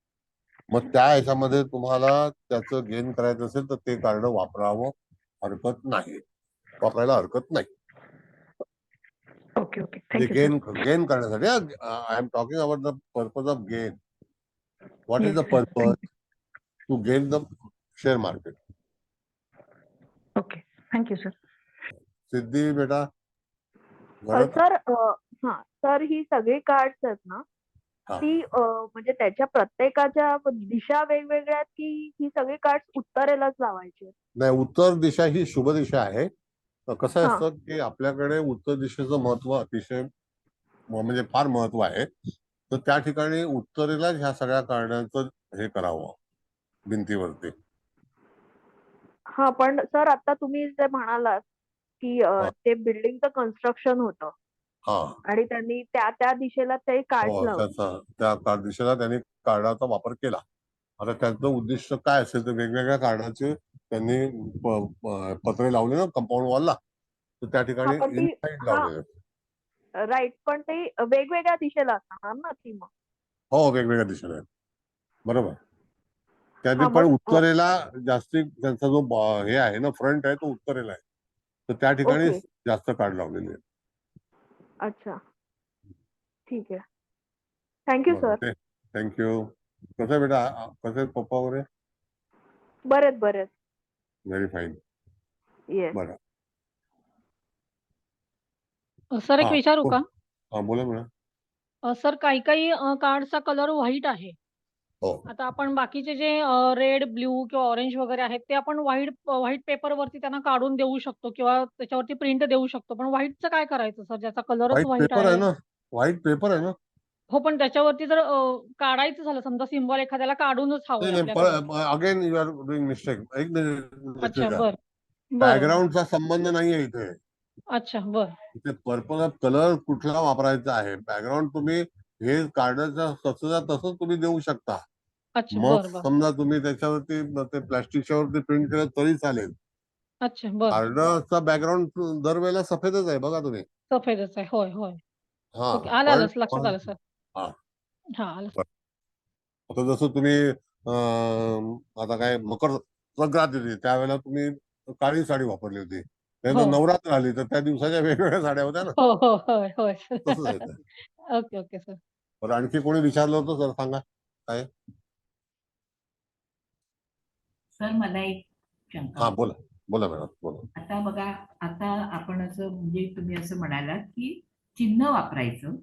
मग त्या ह्याच्यामध्ये तुम्हाला त्याचं गेन करायचं असेल तर ते कार्ड वापरावं, हरकत नाही, वापरायला हरकत नाही. Okay okay, thank you sir. Gain करण्यासाठी, I am talking about the purpose of gain. What is the yes sir, purpose? To gain the share market. Okay, thank you sir. Siddhi बेटा, घरात सर, हा सर, ही सगळी कार्ड्स आहेत ना, हा. ती म्हणजे त्याच्या प्रत्येकाच्या दिशा वेगवेगळ्या आहेत, की ही सगळी कार्ड्स उत्तरेलाच लावायची? नाही, उत्तर दिशा ही शुभ दिशा आहे. कसं हा. असतं की आपल्याकडे उत्तर दिशेचं महत्व अतिशय म्हणजे फार महत्व आहे, तर त्या ठिकाणी उत्तरेला ह्या सगळ्या कार्डांचं हे करावं भिंतीवरती. हा, पण सर आता तुम्ही जे म्हणालात की ते बिल्डिंगचं कन्स्ट्रक्शन होतं हा, आणि त्यांनी त्या दिशेला ते कार्ड्स लावले. त्या दिशेला त्यांनी कार्डाचा वापर केला. आता त्यांचं उद्दिष्ट काय असेल तर वेगवेगळ्या कार्डाचे त्यांनी पत्रे लावले ना कंपाऊंड वॉलला, तर त्या ठिकाणी पण ती इनसाइड लावलेले. राईट, पण ते वेगवेगळ्या दिशेला असणार ना ती मग? हो, वेगवेगळ्या दिशेला आहे, बरोबर. त्याने हा, पण मग उत्तरेला जास्ती त्यांचा जो हे आहे ना, फ्रंट आहे तो उत्तरेला आहे, तर त्या ठिकाणी ओके. जास्त कार्ड लावलेले आहेत. अच्छा, ठीक आहे, थँक्यू सर. थँक्यू. कसं आहे बेटा, कसं आहे पप्पा वगैरे? बरेच बरेच. Very fine. येस. बरं. सर एक हा विचारू का? हा बोला मॅडम. सर काही काही कार्डचा कलर व्हाईट आहे. हो आता आपण बाकीचे जे रेड, ब्ल्यू किंवा ऑरेंज वगैरे आहेत ते आपण व्हाईट पेपरवरती त्यांना काढून देऊ शकतो किंवा त्याच्यावरती प्रिंट देऊ शकतो. पण व्हाईटचं काय करायचं सर, ज्याचा कलरच व्हाईट व्हाईट पेपर आहे आहे? ना, व्हाईट पेपर आहे ना. हो, पण त्याच्यावरती जर काढायचं झालं समजा सिम्बॉल एखाद्याला काढूनच हवंय आपल्याकडे. Again you are doing mistake. एक अच्छा, मिनिट, बर बर बॅकग्राऊंडचा संबंध नाहीये इथे. अच्छा, बर इथे पर्पज ऑफ कलर कुठला वापरायचा आहे. बॅकग्राऊंड तुम्ही हे कार्डचं तसं तसंच तुम्ही देऊ शकता. अच्छा, मग बर बर समजा तुम्ही त्याच्यावरती ते प्लास्टिकच्या वरती प्रिंट केलं तरी चालेल. अच्छा, बर कार्डचा बॅकग्राऊंड दरवेळेला सफेदच आहे बघा तुम्ही. सफेदच आहे. होय होय. हा ओके, आलं पण आलं लक्षात आलं सर. हा हा आलं. आता जसं तुम्ही आता काय मकर संक्रांत होती त्यावेळेला तुम्ही काळी साडी वापरली होती. त्यानंतर हो नवरात्र आली तर त्या दिवसाच्या वेगवेगळ्या साड्या होत्या ना. हो हो होय होय. तसंच आहे ते. Okay okay sir. बरं, आणखी कोणी विचारलं होतं सर, सांगा काय? सर मला एक शंका हा होती. बोला बोला मॅडम बोला. आता बघा, आता आपण असं म्हणजे तुम्ही असं म्हणालात की चिन्ह वापरायचं,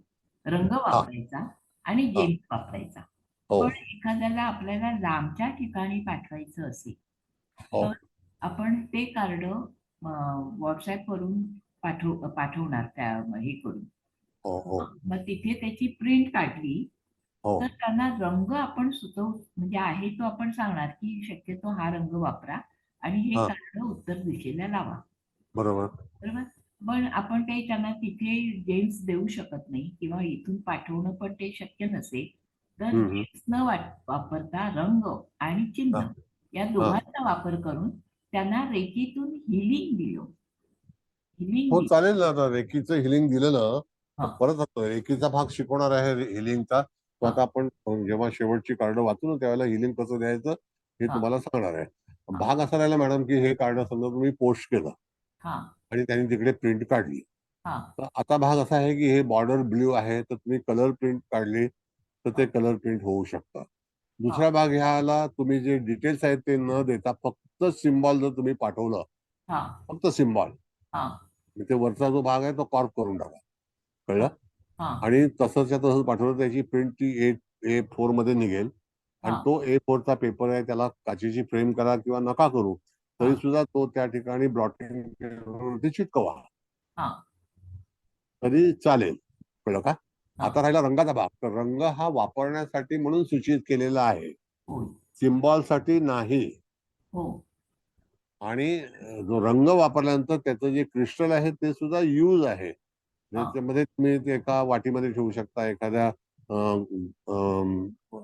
रंग हा वापरायचा आणि हा जेम्स वापरायचा. हो पण एखाद्याला आपल्याला लांबच्या ठिकाणी पाठवायचं असेल हो तर आपण ते कार्ड व्हॉट्सअप वरून पाठवणार त्या हे करून. हो हो मग तिथे त्याची प्रिंट काढली हो तर त्यांना रंग आपण सुचवू, म्हणजे आहे तो आपण सांगणार की शक्यतो हा रंग वापरा आणि हे हा कार्ड उत्तर दिशेला लावा. बरोबर. बरोबर. पण आपण काही त्यांना तिथे जेम्स देऊ शकत नाही किंवा इथून पाठवणं पण ते शक्य नसेल. तर हम्म. जेम्स न वापरता रंग आणि हा चिन्ह या हा दोघांचा वापर करून त्यांना रेकीतून हिलिंग दिलं. हिलिंग हो दिलं. चालेल ना. आता रेकीचं हिलिंग दिलं ना तर हा परत सांगतो, रेकीचा भाग शिकवणार आहे हिलिंगचा. तो हा आता आपण जेव्हा शेवटची कार्ड वाचू ना त्यावेळेला हिलिंग कसं द्यायचं हे हा तुम्हाला सांगणार आहे. हा भाग असा राहिला मॅडम की हे कार्ड समजा तुम्ही पोस्ट केलं हा आणि त्यांनी तिकडे प्रिंट काढली. हा तर आता भाग असा आहे की हे बॉर्डर ब्ल्यू आहे तर तुम्ही कलर प्रिंट काढली तर ते कलर प्रिंट होऊ शकतं. हा दुसरा भाग ह्याला तुम्ही जे डिटेल्स आहेत ते न देता फक्त सिम्बॉल जर तुम्ही पाठवलं, हा फक्त सिम्बॉल, हा ते वरचा जो भाग आहे तो कॉर्प करून टाका. कळलं? हा आणि तसंच्या तसंच पाठवलं त्याची प्रिंट ती A4 मध्ये निघेल आणि हा तो A4 चा पेपर आहे त्याला काचेची फ्रेम करा किंवा नका करू तरी हा सुद्धा तो त्या ठिकाणी ब्लॉटिंग चिटकवा हा तरी चालेल. कळलं का? हा आता राहिला रंगाचा भाग. तर रंग हा वापरण्यासाठी म्हणून सूचित केलेला आहे, होय सिम्बॉल साठी नाही. हो आणि जो रंग वापरल्यानंतर त्याचं जे क्रिस्टल आहे ते सुद्धा यूज आहे. हा त्याच्यामध्ये तुम्ही ते एका वाटीमध्ये ठेवू शकता, एखाद्या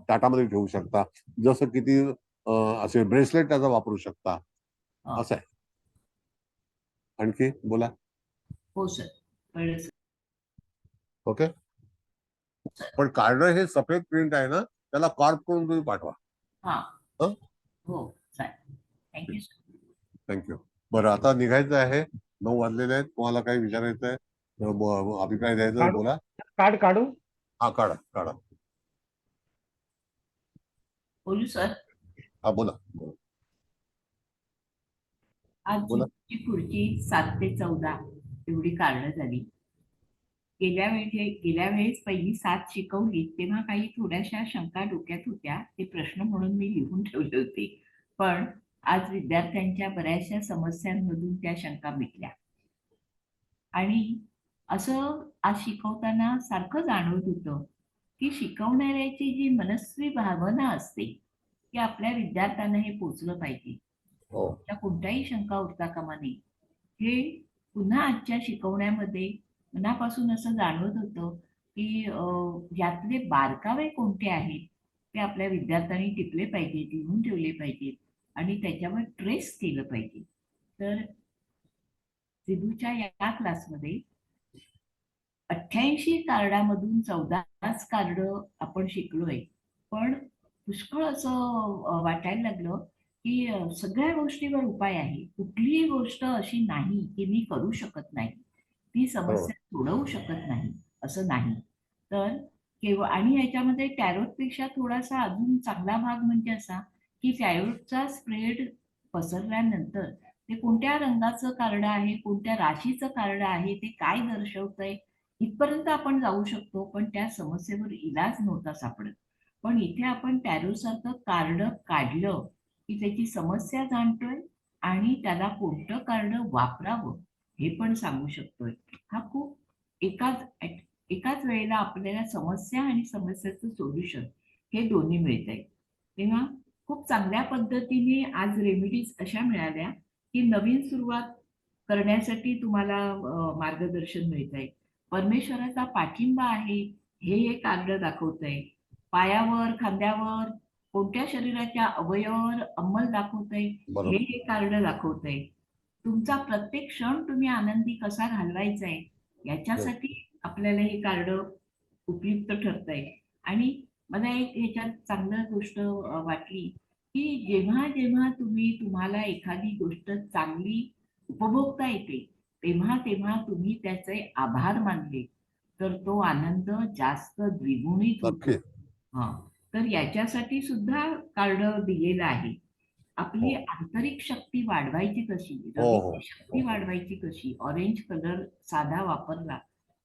ताटामध्ये ठेवू शकता, जसं किती असे ब्रेसलेट त्याचा वापरू शकता, हा असं आहे. आणखी बोला. हो सर, कळलं सर. ओके. पण कार्ड हे सफेद प्रिंट आहे ना, त्याला कॉर्प करून तुम्ही पाठवा. हा हं? हो चालेल. Thank you sir. थँक्यू. बरं, आता निघायचं आहे, 9 वाजलेले आहेत. तुम्हाला काही विचारायचं आहे, अभिप्राय द्यायचा तर काढू बोला. कार्ड काढू. हा काढा काढा. बोलू सर. हा बोला आज बोला. जिमची पुढची 7 ते 14 एवढी कार्ड झाली. गेल्या वेळेस पहिली 7 शिकवली तेव्हा काही थोड्याशा शंका डोक्यात होत्या. ते प्रश्न म्हणून मी लिहून ठेवले होते. पण आज विद्यार्थ्यांच्या बऱ्याचशा समस्यांमधून त्या शंका मिटल्या. आणि असं आज शिकवताना सारखं जाणवत होतं की शिकवणाऱ्याची जी मनस्वी भावना असते की आपल्या विद्यार्थ्यांना हे पोचलं पाहिजे, हो त्या कोणत्याही शंका उरता कामा नये. हे पुन्हा आजच्या शिकवण्यामध्ये मनापासून असं जाणवत होतं की यातले बारकावे कोणते आहेत ते आपल्या विद्यार्थ्यांनी टिपले पाहिजेत, लिहून ठेवले पाहिजेत आणि त्याच्यावर ट्रेस केलं पाहिजे. तर सिधूच्या या क्लासमध्ये 88 कार्डामधून 14च कार्ड आपण शिकलोय. पण पुष्कळ असं वाटायला लागलं की सगळ्या गोष्टीवर उपाय आहे. कुठलीही गोष्ट अशी नाही की मी करू शकत नाही, ती बरोबर. समस्या सोडवू शकत नाही असं नाही. तर केवळ आणि याच्यामध्ये टॅरोटपेक्षा थोडासा अजून चांगला भाग म्हणजे असा की टॅरोटचा स्प्रेड पसरल्यानंतर ते कोणत्या रंगाचं कार्ड आहे, कोणत्या राशीचं कार्ड आहे, ते काय दर्शवतंय इथपर्यंत आपण जाऊ शकतो, पण त्या समस्येवर इलाज नव्हता सापडत. पण इथे आपण टॅरोसारखं कार्ड काढलं की त्याची समस्या जाणतोय आणि त्याला कोणतं कार्ड वापरावं हे पण सांगू शकतोय. हा खूप एकाच वेळेला आपल्याला समस्या आणि समस्याचं सोल्युशन हे दोन्ही मिळतंय. तेव्हा खूप चांगल्या पद्धतीने आज रेमेडीज अशा मिळाल्या की नवीन सुरुवात करण्यासाठी तुम्हाला मार्गदर्शन मिळतंय. परमेश्वराचा पाठिंबा आहे हे कार्ड दाखवतंय. पायावर, खांद्यावर, कोणत्या शरीराच्या अवयवावर अंमल दाखवतंय हे कार्ड दाखवतंय. तुमचा प्रत्येक क्षण तुम्ही आनंदी कसा घालवायचा आहे याच्यासाठी आपल्याला हे कार्ड उपयुक्त ठरतंय. आणि मला एक ह्याच्यात चांगलं गोष्ट वाटली की जेव्हा जेव्हा तुम्हाला एखादी गोष्ट चांगली उपभोगता येते तेव्हा तेव्हा तुम्ही त्याचे आभार मानले तर तो आनंद जास्त द्विगुणित होतो. हा, तर याच्यासाठी सुद्धा कार्ड दिलेलं आहे. आपली आंतरिक शक्ती वाढवायची कशी, रवीची शक्ती वाढवायची कशी, ऑरेंज कलर साधा वापरला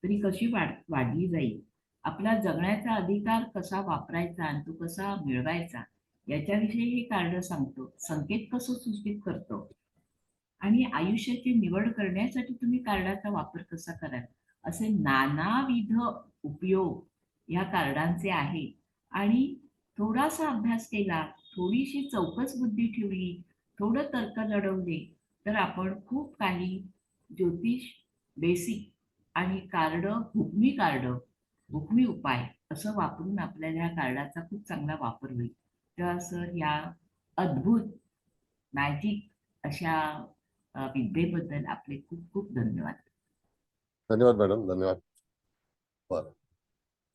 तरी कशी वाढली जाईल, आपला जगण्याचा अधिकार कसा वापरायचा आणि तो कसा मिळवायचा याच्याविषयी हे कार्ड सांगतो. संकेत कसं सूचित करतो आणि आयुष्याची निवड करण्यासाठी तुम्ही कार्डाचा वापर कसा कराल असे नानाविध उपयोग या कार्डांचे आहे. आणि थोडासा अभ्यास केला, थोडीशी चौकस बुद्धी ठेवली, थोडं तर्क लढवले तर आपण खूप काही ज्योतिष बेसिक आणि हुकमी उपाय असं वापरून आपल्याला या कार्डाचा खूप चांगला वापर होईल. तर सर या अद्भुत मॅजिक अशा विद्येबद्दल आपले खूप खूप धन्यवाद. धन्यवाद मॅडम, धन्यवाद. बरं,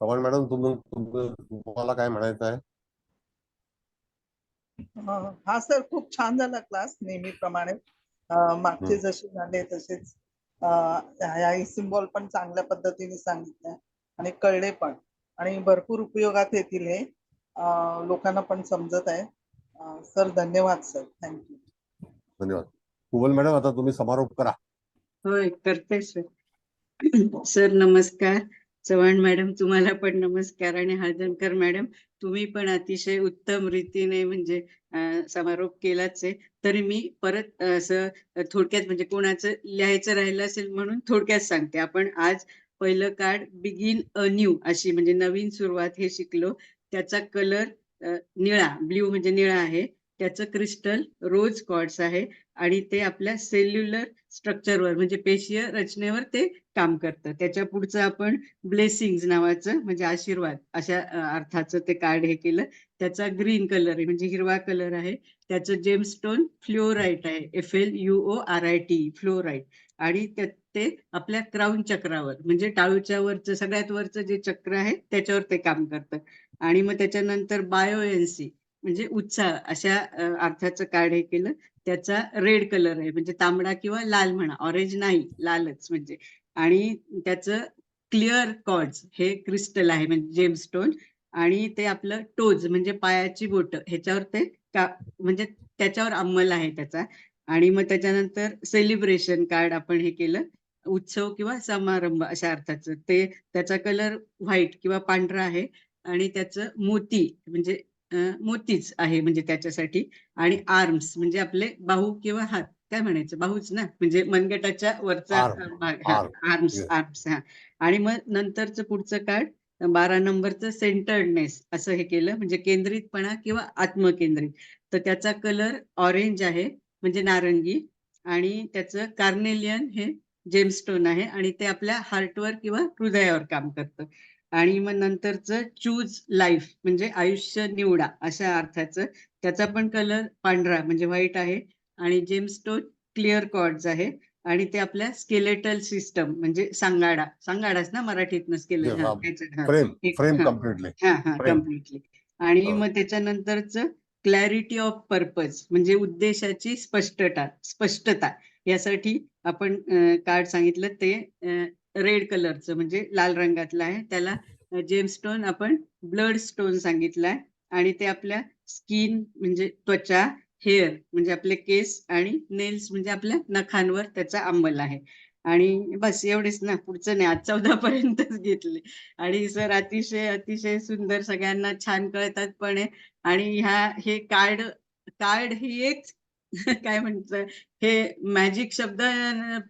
चव्हाण मॅडम तुम्हाला काय म्हणायचं आहे? हा सर, खूप छान झाला क्लास नेहमीप्रमाणे. मागचे जसे झाले तसेच ह्या सिम्बॉल पण चांगल्या पद्धतीने सांगितल्या आणि कळले पण, आणि भरपूर उपयोगात येतील हे. लोकांना पण समजत आहे. सर धन्यवाद सर, थँक्यू. धन्यवाद. कुबल मॅडम आता तुम्ही समारोप करा. होय, करते सर. सर नमस्कार. चव्हाण मॅडम तुम्हाला पण नमस्कार. आणि हळदणकर मॅडम तुम्ही पण अतिशय उत्तम रीतीने म्हणजे समारोप केलाच आहे. तरी मी परत असं थोडक्यात म्हणजे कोणाचं लिहायचं राहिलं असेल म्हणून थोडक्यात सांगते. आपण आज पहिलं कार्ड बिगिन अ न्यू अशी म्हणजे नवीन सुरुवात हे शिकलो. त्याचा कलर निळा, ब्ल्यू म्हणजे निळा आहे. त्याचं क्रिस्टल रोज क्वार्ट्स आहे आणि ते आपल्या सेल्युलर स्ट्रक्चरवर म्हणजे पेशीय रचनेवर ते काम करतं. त्याच्या पुढचं आपण ब्लेसिंग्स नावाचं म्हणजे आशीर्वाद अशा अर्थाचं ते कार्ड हे केलं. त्याचा ग्रीन कलर आहे म्हणजे हिरवा कलर आहे. त्याचं जेमस्टोन फ्लोराईट आहे, FLUORIT फ्लोराईट. आणि ते आपल्या क्राऊन चक्रावर म्हणजे टाळूच्या वरचं सगळ्यात वरचं जे चक्र आहे त्याच्यावर ते काम करतं. आणि मग त्याच्यानंतर बायोएनसी म्हणजे उत्साह अशा अर्थाचं कार्ड हे केलं. त्याचा रेड कलर आहे म्हणजे तांबडा किंवा लाल म्हणा, ऑरेंज नाही, लालच म्हणजे. आणि त्याचं क्लिअर कॉर्ड्स हे क्रिस्टल आहे म्हणजे जेमस्टोन. आणि ते आपलं टोज म्हणजे पायाची बोट ह्याच्यावर ते म्हणजे त्याच्यावर अंमल आहे त्याचा. आणि मग त्याच्यानंतर सेलिब्रेशन कार्ड आपण हे केलं, उत्सव किंवा समारंभ अशा अर्थाचं. ते त्याचा कलर व्हाईट किंवा पांढरा आहे आणि त्याचं मोती म्हणजे मोतीच आहे म्हणजे त्याच्यासाठी. आणि आर्म्स म्हणजे आपले बाहू किंवा हात, काय म्हणायचं, बाहूच ना, म्हणजे मनगटाच्या वरचा भाग. आर्म्स. हा. आणि मग नंतरचं पुढचं कार्ड 12 नंबरचं सेंटर्डनेस असं हे केलं म्हणजे केंद्रितपणा किंवा आत्मकेंद्रित. तर त्याचा कलर ऑरेंज आहे म्हणजे नारंगी. आणि त्याचं कार्नेलियन हे जेमस्टोन आहे आणि ते आपल्या हार्टवर किंवा हृदयावर काम करतं. आणि मग नंतरचं चूज लाईफ म्हणजे आयुष्य निवडा अशा अर्थाचं. त्याचा पण कलर पांढरा म्हणजे व्हाईट आहे आणि जेमस्टोन क्लिअर कॉर्ड्स आहे. आणि ते आपल्या स्केलेटल सिस्टम म्हणजे सांगाडाच ना मराठीतनं कम्प्लिटली. आणि मग त्याच्यानंतरचं क्लॅरिटी ऑफ पर्पज म्हणजे उद्देशाची स्पष्टता यासाठी आपण कार्ड सांगितलं ते रेड कलरचं म्हणजे लाल रंगातलं आहे. त्याला जेमस्टोन आपण ब्लड स्टोन सांगितलाय आणि ते आपल्या स्किन म्हणजे त्वचा, हेअर म्हणजे आपले केस आणि नेल्स म्हणजे आपल्या नखांवर त्याचा अंमल आहे. आणि बस एवढेच ना, पुढचं नाही, आज 14 पर्यंतच घेतले. आणि सर अतिशय अतिशय सुंदर, सगळ्यांना छान कळतात पण आहे. आणि हे कार्ड कार्ड ही एक काय म्हणतं, हे मॅजिक शब्द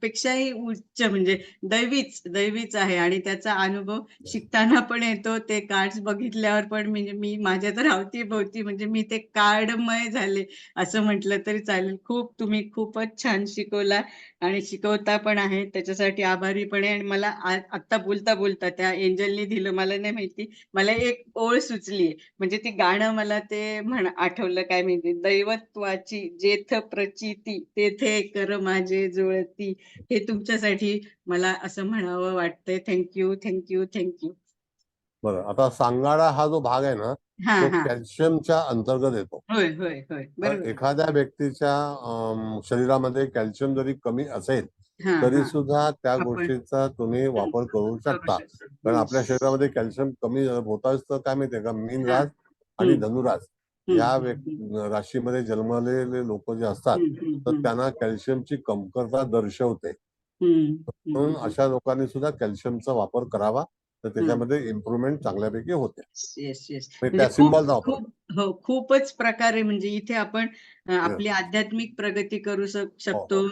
पेक्षाही उच्च म्हणजे दैवीच आहे. आणि त्याचा अनुभव शिकताना पण येतो. ते कार्ड्स बघितल्यावर पण म्हणजे मी माझ्या तर अवतीभोवती म्हणजे मी ते कार्डमय झाले असं म्हटलं तरी चालेल. तुम्ही खूपच छान शिकवला आणि शिकवता पण आहे, त्याच्यासाठी आभारी पण आहे. आणि मला आत्ता बोलता बोलता त्या एंजलनी दिलं, मला नाही माहिती, मला एक ओळ सुचली, म्हणजे ती गाणं मला ते आठवलं, काय माहिती, दैवत्वाची जेथ प्रचिती तेथे कर माझे जुळती. हे तुमच्यासाठी मला असं म्हणावं वाटतंय. Thank you thank you thank you. बरं, आता सांगाडा हा जो भाग आहे ना, हा तो हा कॅल्शियमच्या अंतर्गत येतो. होय होय होय तर बरोबर. एखाद्या व्यक्तीच्या शरीरामध्ये कॅल्शियम जरी कमी असेल हा तरी हा सुद्धा त्या आपण गोष्टीचा तुम्ही वापर करू शकता. कारण आपल्या शरीरामध्ये कॅल्शियम कमी होता तर काय माहितीये का, मीन हा रास आणि धनुरास या हम्म. राशीमध्ये जन्मलेले लोक जे असतात तर त्यांना कॅल्शियमची कमतरता दर्शवते. म्हणून अशा लोकांनी सुद्धा कॅल्शियमचा वापर करावा, तर त्याच्यामध्ये इम्प्रुव्हमेंट चांगल्यापैकी होते. येस येस म्हणजे म्हणजे त्या सिम्बॉलचा वापर. हो खूपच प्रकारे म्हणजे इथे आपण आपली आध्यात्मिक प्रगती करू शकतो.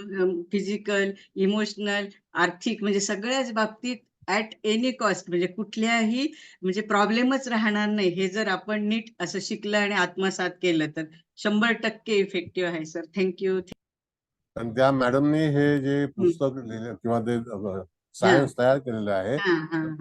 फिजिकल, इमोशनल, आर्थिक म्हणजे सगळ्याच बाबतीत ऍट एनी कॉस्ट, म्हणजे कुठल्याही म्हणजे प्रॉब्लेमच राहणार नाही. हे जर आपण नीट असं शिकलं आणि आत्मसात केलं तर 100% इफेक्टिव्ह आहे. Sir thank you. आणि त्या मॅडमनी हे जे पुस्तक लिहिले किंवा ते सायन्स तयार केलेलं आहे,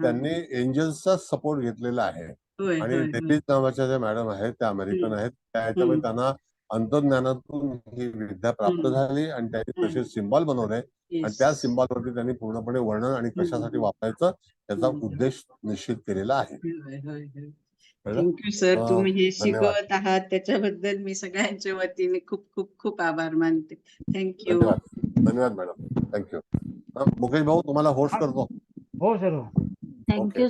त्यांनी एंजल्सचा सपोर्ट घेतलेला आहे. होय आणि होय डेव्हिस नावाच्या ज्या मॅडम आहेत त्या अमेरिकन आहेत. त्या ह्याच्यामध्ये त्यांना अंतर्ज्ञानातून ही विद्या प्राप्त झाली आणि त्यांनी तसे सिम्बॉल बनवले आणि त्या सिम्बॉलवरती त्यांनी पूर्णपणे वर्णन आणि कशासाठी वापरायचं याचा उद्देश निश्चित केलेला आहे. Thank you sir. तुम्ही हे धन्यवाद. शिकवत आहात त्याच्याबद्दल मी सगळ्यांच्या वतीने खूप खूप खूप आभार मानते. थँक्यू. धन्यवाद मॅडम. थँक्यू. मुकेश भाऊ, तुम्हाला होस्ट करतो. हो सर. थँक्यू.